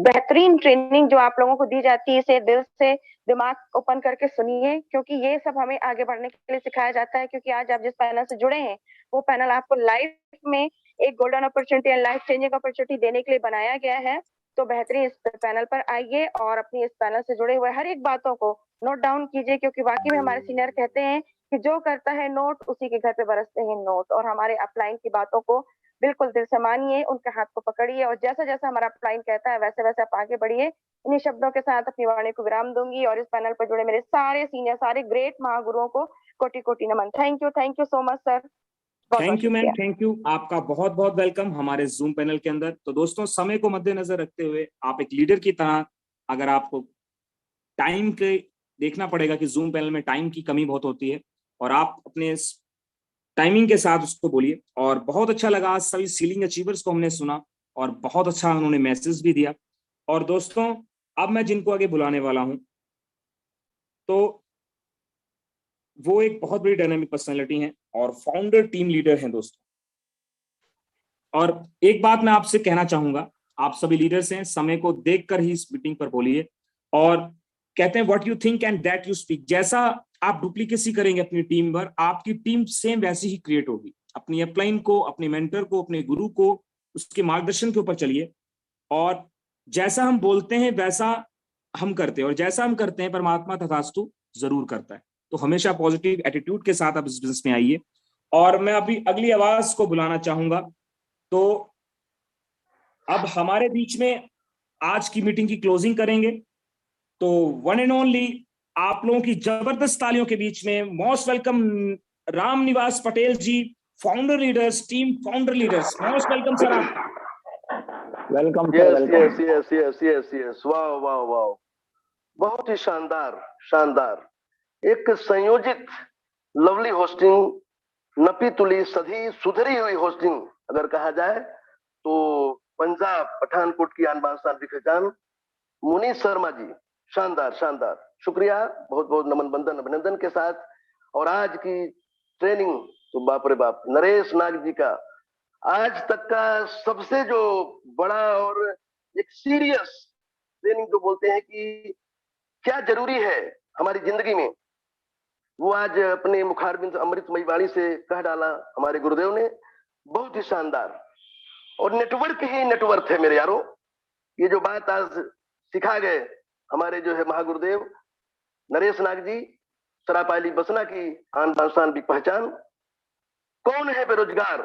बेहतरीन ट्रेनिंग जो आप लोगों को दी जाती है, इसे दिल से दिमाग ओपन करके सुनिए, क्योंकि ये सब हमें आगे बढ़ने के लिए सिखाया जाता है। क्योंकि आज आप जिस पैनल से जुड़े हैं, वो पैनल आपको लाइफ में एक golden opportunity and life changing opportunity देने के लिए बनाया गया है। तो बेहतरीन इस पैनल पर आइए और अपनी इस पैनल से जुड़े हुए हर एक बातों को नोट डाउन कीजिए, क्योंकि वाकई में हमारे सीनियर कहते हैं कि जो करता है नोट उसी के घर पे बरसते हैं नोट। और हमारे अपलाइन की बातों को बिल्कुल दिल से मानिए, उनके हाथ को पकड़िए और जैसा जैसा हमारा अपलाइन कहता है वैसे वैसे आप आगे बढ़िए। इन्हीं शब्दों के साथ अपनी वाणी को विराम दूंगी और इस पैनल पर जुड़े मेरे सारे सीनियर, सारे ग्रेट महागुरुओं को कोटि कोटि नमन। Thank you so much sir. Thank you ma'am, thank you. आपका बहुत बहुत वेलकम हमारे जूम पैनल के अंदर। तो दोस्तों, समय को मद्देनजर रखते हुए आप एक लीडर की तरह, अगर आपको टाइम के देखना पड़ेगा कि जूम पैनल में टाइम की कमी बहुत होती है, और आप अपने टाइमिंग के साथ उसको बोलिए। और बहुत अच्छा लगा, आज सभी सीलिंग अचीवर्स को हमने सुना और बहुत अच्छा उन्होंने मैसेज भी दिया। और दोस्तों, अब मैं जिनको आगे बुलाने वाला हूं, तो वो एक बहुत बड़ी डायनामिक पर्सनालिटी हैं और फाउंडर टीम लीडर हैं दोस्तों। और एक बात मैं आपसे कहना चाहूंगा, आप सभी लीडर्स हैं, समय को देखकर ही इस मीटिंग पर बोलिए। और कहते हैं what you think and that you speak. जैसा आप डुप्लीकेसी करेंगे अपनी टीम पर, आपकी टीम सेम वैसी ही क्रिएट होगी। अपनी अपलाइन को, अपने मेंटर को, अपने गुरु को, उसके मार्गदर्शन के ऊपर चलिए। और जैसा हम बोलते हैं वैसा हम करते हैं, और जैसा हम करते हैं परमात्मा तथास्तु जरूर करता है। तो हमेशा पॉजिटिव एटीट्यूड के साथ आप इस बिजनेस में आइए। और मैं अभी अगली आवाज को बुलाना चाहूंगा। तो अब हमारे बीच में आज की मीटिंग की क्लोजिंग करेंगे। तो वन एंड ओनली आप लोगों की जबरदस्त तालियों के बीच में most welcome Ram Niwas Patel ji, founder leaders, team founder leaders. Most welcome sir आपका। वेलकम। यस, वाह वाह वाह, बहुत ही शानदार शानदार, एक संयोजित लवली होस्टिंग, नपी तुली सधी सुधरी हुई होस्टिंग अगर कहा जाए तो पंजाब पठानकोट की आन बान शान की पहचान मुनीष शर्मा जी, शानदार शानदार, शुक्रिया, बहुत बहुत नमन बंदन अभिनंदन के साथ। और आज की ट्रेनिंग तो बाप रे बाप, नरेश नाग जी का आज तक का सबसे जो बड़ा और एक सीरियस ट्रेनिंग जो बोलते हैं कि क्या जरूरी है हमारी जिंदगी में, वो आज अपने मुखारबिंद अमृतमयी वाणी से कह डाला हमारे गुरुदेव ने। बहुत ही शानदार, और नेटवर्क ही नेटवर्क है मेरे यारो। ये जो बात आज सिखा गए हमारे जो है महागुरुदेव नरेश नाग जी, सरापाली बसना की आन बान शान की पहचान। कौन है बेरोजगार,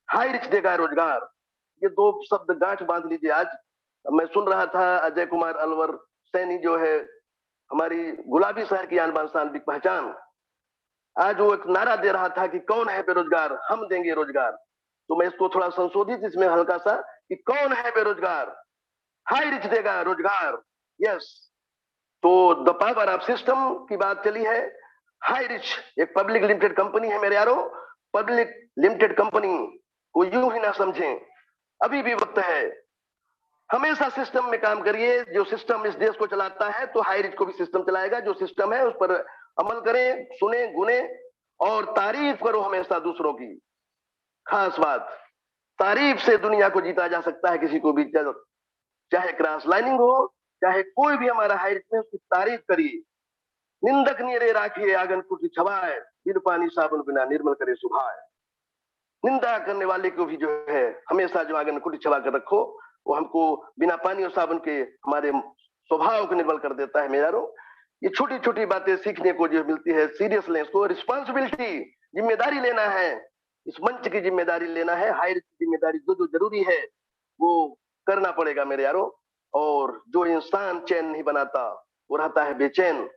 हाई रिच देगा रोजगार, ये दो शब्द गांठ बांध लीजिए। आज मैं सुन रहा था अजय कुमार अलवर सैनी जो है हमारी गुलाबी शहर की आन बान शान की पहचान, आज वो एक नारा दे रहा था कि कौन है बेरोजगार, हम देंगे रोजगार। तो मैं इसको थोड़ा संशोधित इसमें हल्का सा कि कौन है बेरोजगार, हाई रिच देगा रोजगार। यस, तो द पावर ऑफ सिस्टम की बात चली है। हाई रिच एक पब्लिक लिमिटेड कंपनी है मेरे यारो, पब्लिक लिमिटेड कंपनी को यूं ही ना समझें, अभी भी वक्त है। हमेशा सिस्टम में काम करिए, जो सिस्टम इस देश को चलाता है तो हाई रिच को भी सिस्टम चलाएगा। जो सिस्टम है उस पर अमल करें, सुने गुने और तारीफ करो हमेशा दूसरों की। खास बात, तारीफ से दुनिया को जीता जा सकता है किसी को भी, चाहे क्रॉस लाइनिंग हो, चाहे कोई भी हमारा हाई रिच में, उसकी तारीफ करिए। निंदक निरे राखिए आंगन कुटी छवाए, बिन पानी साबुन बिना निर्मल करे सुभाए। निंदा करने वाले को भी जो है हमेशा जो आंगन कुटी छवा कर रखो, वो हमको बिना पानी और साबुन के हमारे स्वभाव को निर्मल कर देता है मेरा रो। ये छोटी छोटी बातें सीखने को जो मिलती है, सीरियस लें इसको, रिस्पॉन्सिबिलिटी, जिम्मेदारी लेना है, इस मंच की जिम्मेदारी लेना है, हायर की जिम्मेदारी जो जो जरूरी है वो करना पड़ेगा मेरे यारो। और जो इंसान चैन नहीं बनाता वो रहता है बेचैन।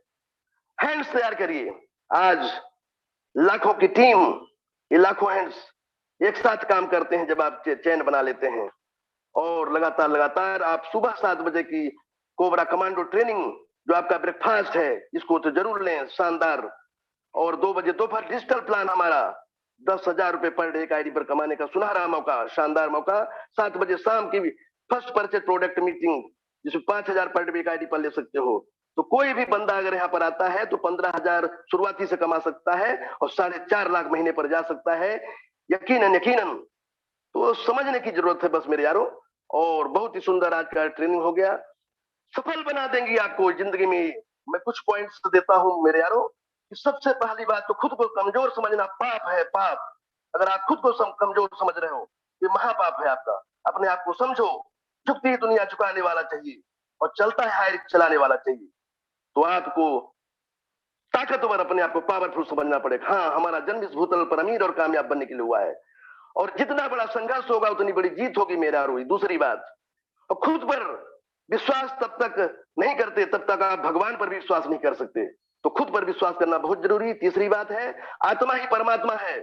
हैंड्स तैयार करिए, आज लाखों की टीम, ये लाखों हैंड्स एक साथ काम करते हैं जब आप चैन बना लेते हैं। और लगातार लगातार आप सुबह 7 बजे की कोबरा कमांडो ट्रेनिंग जो आपका ब्रेकफास्ट है, इसको तो जरूर लें, शानदार। और 2 बजे दोपहर डिजिटल प्लान हमारा 10,000 रुपए पर डे एक आईडी पर कमाने का सुनहरा मौका, शानदार मौका। 7 बजे शाम की फर्स्ट परचेज प्रोडक्ट मीटिंग, जिसमें 5,000 पर डे एक आईडी पर ले सकते हो। तो कोई भी बंदा अगर यहाँ पर आता है तो 15,000 शुरुआती से कमा सकता है और 4.5 लाख महीने पर जा सकता है, यकीनन यकीनन। तो समझने की जरूरत है बस मेरे यारों। और बहुत ही सुंदर आज का ट्रेनिंग हो गया, सफल बना देंगी आपको जिंदगी में। मैं कुछ पॉइंट्स देता हूं मेरे यारों। सबसे पहली बात तो खुद को कमजोर समझना पाप है, पाप। अगर आप खुद को कमजोर समझ रहे हो, ये महापाप है आपका। अपने आप को समझो, झुकती दुनिया झुकाने वाला चाहिए और चलता है हायर चलाने वाला चाहिए। तो आपको ताकतवर अपने आप को पावरफुल समझना पड़ेगा। हाँ, हमारा जन्म इस भूतल पर अमीर और कामयाब बनने के लिए हुआ है, और जितना बड़ा संघर्ष होगा उतनी बड़ी जीत होगी मेरा रोई। दूसरी बात, और खुद पर विश्वास तब तक नहीं करते तब तक आप भगवान पर भी विश्वास नहीं कर सकते। तो खुद पर विश्वास करना बहुत जरूरी। तीसरी बात है, आत्मा ही परमात्मा है।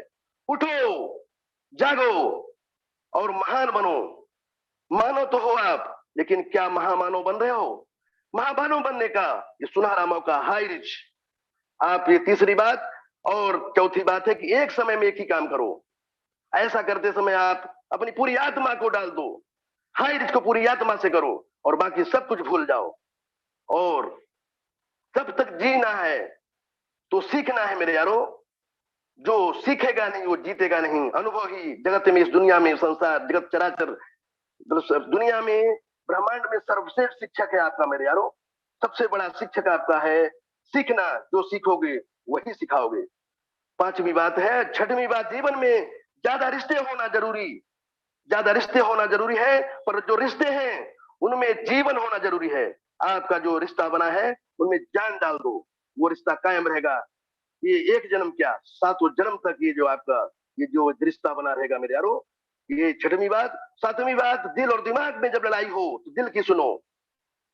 उठो, जागो और महान बनो। मानो तो हो आप, लेकिन क्या महामानव बन रहे हो? महामानव बनने का ये सुनहरा मौका, हाई रिच। आप ये तीसरी बात। और चौथी बात है कि एक समय में एक ही काम करो। ऐसा करते समय आप अपनी पूरी आत्मा को डाल दो, हाई रिच को पूरी आत्मा से करो और बाकी सब कुछ भूल जाओ। और जब तक जीना है तो सीखना है मेरे यारो। जो सीखेगा नहीं वो जीतेगा नहीं। अनुभव ही जगत में, इस दुनिया में, संसार जगत चराचर दुनिया में, ब्रह्मांड में सर्वश्रेष्ठ शिक्षक है आपका मेरे यारो। सबसे बड़ा शिक्षक आपका है सीखना। जो सीखोगे वही सिखाओगे। पांचवी बात है, छठवीं बात, जीवन में ज्यादा रिश्ते होना जरूरी, ज्यादा रिश्ते होना जरूरी है, पर जो रिश्ते हैं उनमें जीवन होना जरूरी है। आपका जो रिश्ता बना है उनमें जान डाल दो, वो रिश्ता कायम रहेगा। ये एक जन्म क्या, 7 जन्म तक ये जो आपका ये जो रिश्ता बना रहेगा मेरे यारो। ये छठवीं बात। सातवीं बात, दिल और दिमाग में जब लड़ाई हो तो दिल की सुनो,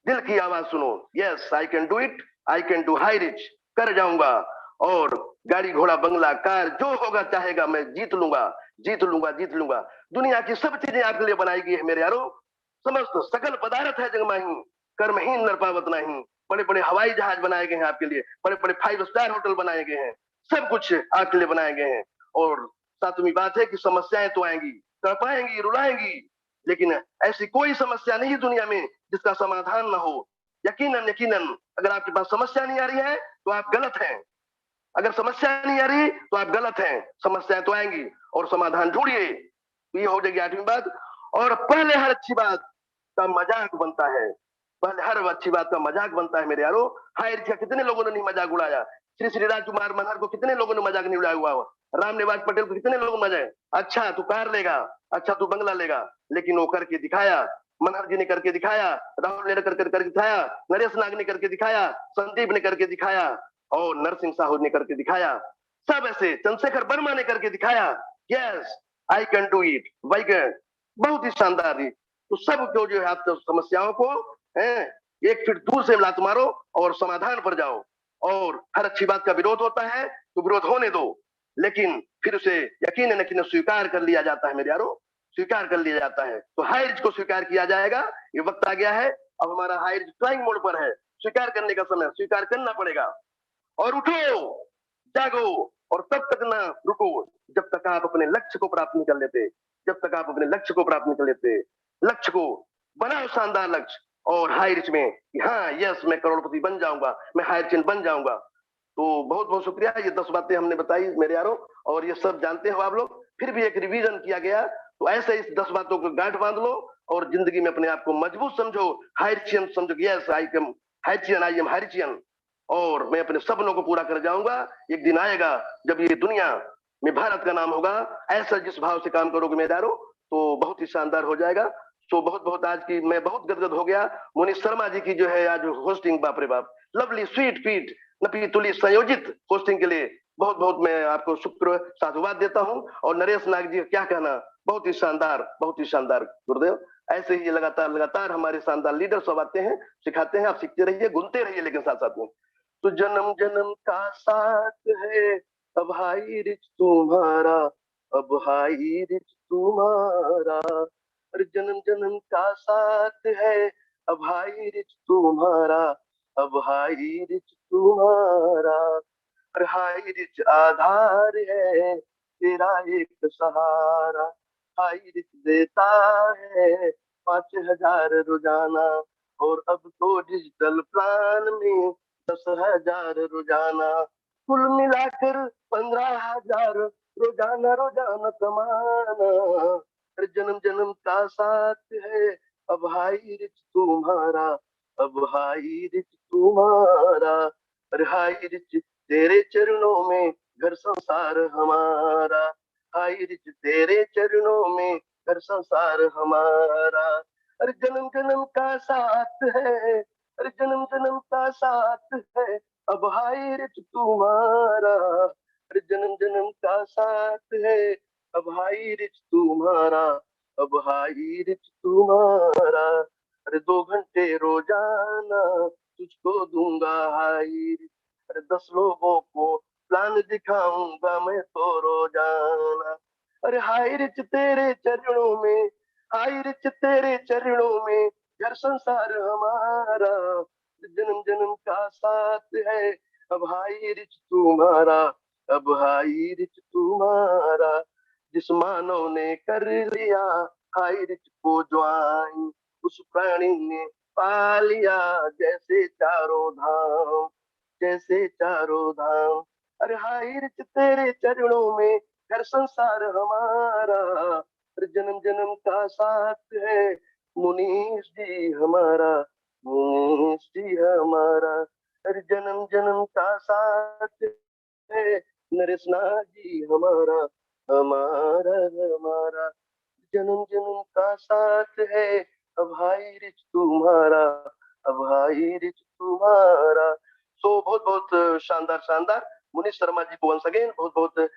दिल की आवाज सुनो। Yes, I can do it, I can do high rich, कर जाऊंगा। और गाड़ी घोड़ा बंगला कार जो होगा चाहेगा मैं जीत लूंगा, जीत लूंगा, जीत लूंगा। दुनिया की सब चीजें आपके लिए बनाई गई है मेरे यारो। समस्त सकल पदार्थ है जग माही, कर्महीन नर पावत नहीं। बड़े बड़े हवाई जहाज बनाए गए हैं आपके लिए, बड़े बड़े 5 स्टार होटल बनाए गए हैं, सब कुछ आपके लिए बनाए गए हैं। और सातवीं बात है कि समस्याएं तो आएंगी, तड़पाएंगी, रुलाएंगी, लेकिन ऐसी कोई समस्या नहीं दुनिया में जिसका समाधान ना हो। यकीनन यकीनन अगर आपके पास समस्या नहीं आ रही है तो आप गलत हैं। अगर समस्या नहीं आ रही तो आप गलत हैं। समस्याएं तो आएंगी और समाधान ढूंढिए। ये हो जाएगी 8वीं बात। और पहले हर अच्छी बात का मजाक बनता है, पहले हर अच्छी बात का मजाक बनता है मेरे यारो। हायर का कितने लोगों ने नहीं मजाक उड़ाया? श्री श्री राजकुमार मनहर को कितने लोगों ने मजाक नहीं उड़ाया हुआ? राम निवास पटेल को कितने लोग मजाक, अच्छा तू कार लेगा, अच्छा तू बंगला लेगा, लेकिन वो करके दिखाया। मनहर जी ने करके दिखाया, राहुल ने करके दिखाया, नरेश नाग ने करके दिखाया, संदीप ने करके दिखाया और नरसिंह साहू ने करके दिखाया। सब ऐसे, चंद्रशेखर वर्मा ने करके दिखाया। Yes, I can do it, why can, बहुत ही शानदार जी। तो सब जो है आप समस्याओं को एक फीट दूर से लात मारो और समाधान पर जाओ। और हर अच्छी बात का विरोध होता है तो विरोध होने दो, लेकिन फिर उसे यकीन यकीन स्वीकार कर लिया जाता है मेरे यारो, स्वीकार कर लिया जाता है। तो हाई रिच को स्वीकार किया जाएगा। ये वक्त आ गया है, अब हमारा हाई रिच फ्लाइंग मोड पर है। स्वीकार करने का समय, स्वीकार करना पड़ेगा। और उठो, जागो और तब तक ना रुको जब तक आप अपने लक्ष्य को प्राप्त नहीं कर लेते, जब तक आप अपने लक्ष्य को प्राप्त नहीं कर लेते। लक्ष्य को बनाओ शानदार लक्ष्य और हाई रिच में, हाँ यस मैं करोड़पति बन जाऊंगा, मैं हाई रिच बन जाऊंगा। तो बहुत बहुत शुक्रिया। ये 10 बातें हमने बताई मेरे यारों, और ये सब जानते हो आप लोग, फिर भी एक रिवीजन किया गया। तो ऐसे इस 10 बातों को गांठ बांध लो और जिंदगी में अपने आप को मजबूत समझो, हाइरिचियन समझो। यस, आई एम हाइरिचियन, आई एम हाइरिचियन, और मैं अपने सपनों को पूरा कर जाऊंगा। एक दिन आएगा जब ये दुनिया में भारत का नाम होगा। ऐसा जिस भाव से काम करोगे मेरे यारों तो बहुत ही शानदार हो जाएगा। तो बहुत बहुत आज की मैं बहुत गदगद हो गया। मुनीष शर्मा जी की जो है आज होस्टिंग, बाप रे बाप, लवली स्वीट फीट नपी तुली संयोजित होस्टिंग के लिए बहुत बहुत मैं आपको शुक्र साधुवाद देता हूं। और नरेश नाग जी क्या कहना, बहुत ही शानदार, बहुत ही शानदार गुरुदेव। ऐसे ही लगातार लगातार हमारे शानदार लीडर सब आते हैं, सिखाते हैं। आप सीखते रहिए, गुनते रहिए, लेकिन साथ साथ में तो जन्म जन्म का साथ है अब हाई रिच तुम्हारा, अब हाई रिच तुम्हारा। और जन्म जन्म का साथ है अब हाई रिच तुम्हारा, अब हाई रिच तुम्हारा। और हाई रिच आधार है तेरा एक सहारा। हाई रिच देता है 5,000 रोजाना, और अब तो डिजिटल प्लान में 10,000 रोजाना। कुल मिलाकर 15,000 रोजाना रोजाना कमाना। हर जन्म जन्म का साथ है अब हाई रिच तुम्हारा, अब हाई रिच तुम्हारा। और हाई रिच तेरे चरणों में घर संसार हमारा। हाय रिच तेरे चरणों में घर संसार हमारा। अरे जन्म जन्म का साथ है, अरे जन्म जन्म का साथ है, अब हाय रे तुम्हारा, अरे जन्म जन्म का साथ है, अब हाय रे तुम्हारा, अब हाय रे तुम्हारा, अरे 2 घंटे रोजाना तुझको दूंगा हाय रे, अरे 10 लोगों को प्लान दिखाऊंगा मैं तो रोजाना, अरे हाय रिच तेरे चरणों में, हाय रिच तेरे चरणों में घर संसार हमारा, जन्म जन्म का साथ है, अब हाय रिच तुम्हारा, अब हाय रिच तुम्हारा, जिस मानव ने कर लिया हाय रिच को ज्वाइन, उस प्राणी ने पा लिया जैसे चारों धाम, जैसे चारों धाम, अरे हाय रिच तेरे चरणों में घर संसार हमारा, अरे जन्म जन्म का साथ है मुनीष जी हमारा, मुनीष जी हमारा, अरे जन्म जन्म का साथ है नरेश नाथ जी हमारा, हमारा हमारा, जन्म जन्म का साथ है, अब हाय रिच तुम्हारा, अब हाय रिच तुम्हारा। सो बहुत बहुत शानदार शानदार, मुनीष शर्मा जी को वंस अगेन बहुत बहुत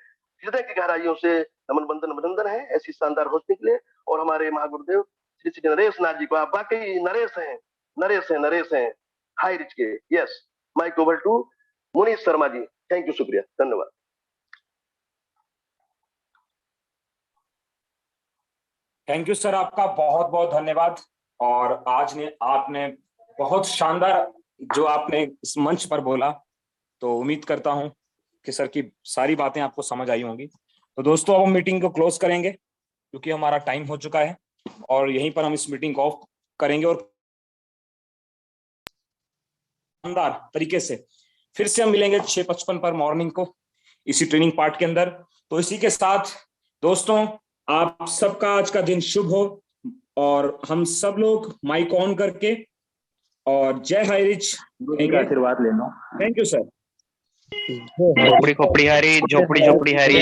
हृदय की गहराइयों से नमन बंदन अभिनंदन है ऐसी शानदार होस्टिंग के लिए, और हमारे महागुरुदेव श्री श्री नरेश नाथ जी को, आप वाकई नरेश हैं, नरेश हैं, नरेश हैं हाई रिच के। Yes, mic over to Munish Sharma ji, thank you, शुक्रिया, धन्यवाद। थैंक यू सर, आपका बहुत बहुत धन्यवाद। और आज ने आपने बहुत शानदार जो आपने इस मंच पर बोला, तो उम्मीद करता हूं कि सर की सारी बातें आपको समझ आई होंगी। तो दोस्तों अब हम मीटिंग को क्लोज करेंगे क्योंकि हमारा टाइम हो चुका है, और यहीं पर हम इस मीटिंग को ऑफ करेंगे, और शानदार तरीके से फिर से हम मिलेंगे 6:55 पर मॉर्निंग को इसी ट्रेनिंग पार्ट के अंदर। तो इसी के साथ दोस्तों आप सबका आज का दिन शुभ हो, और हम सब लोग माइक ऑन करके और जय हाई रिच का आशीर्वाद लेना। Thank you sir. झोपड़ी खोपड़ी हरी, झोपड़ी झोपड़ी हरी।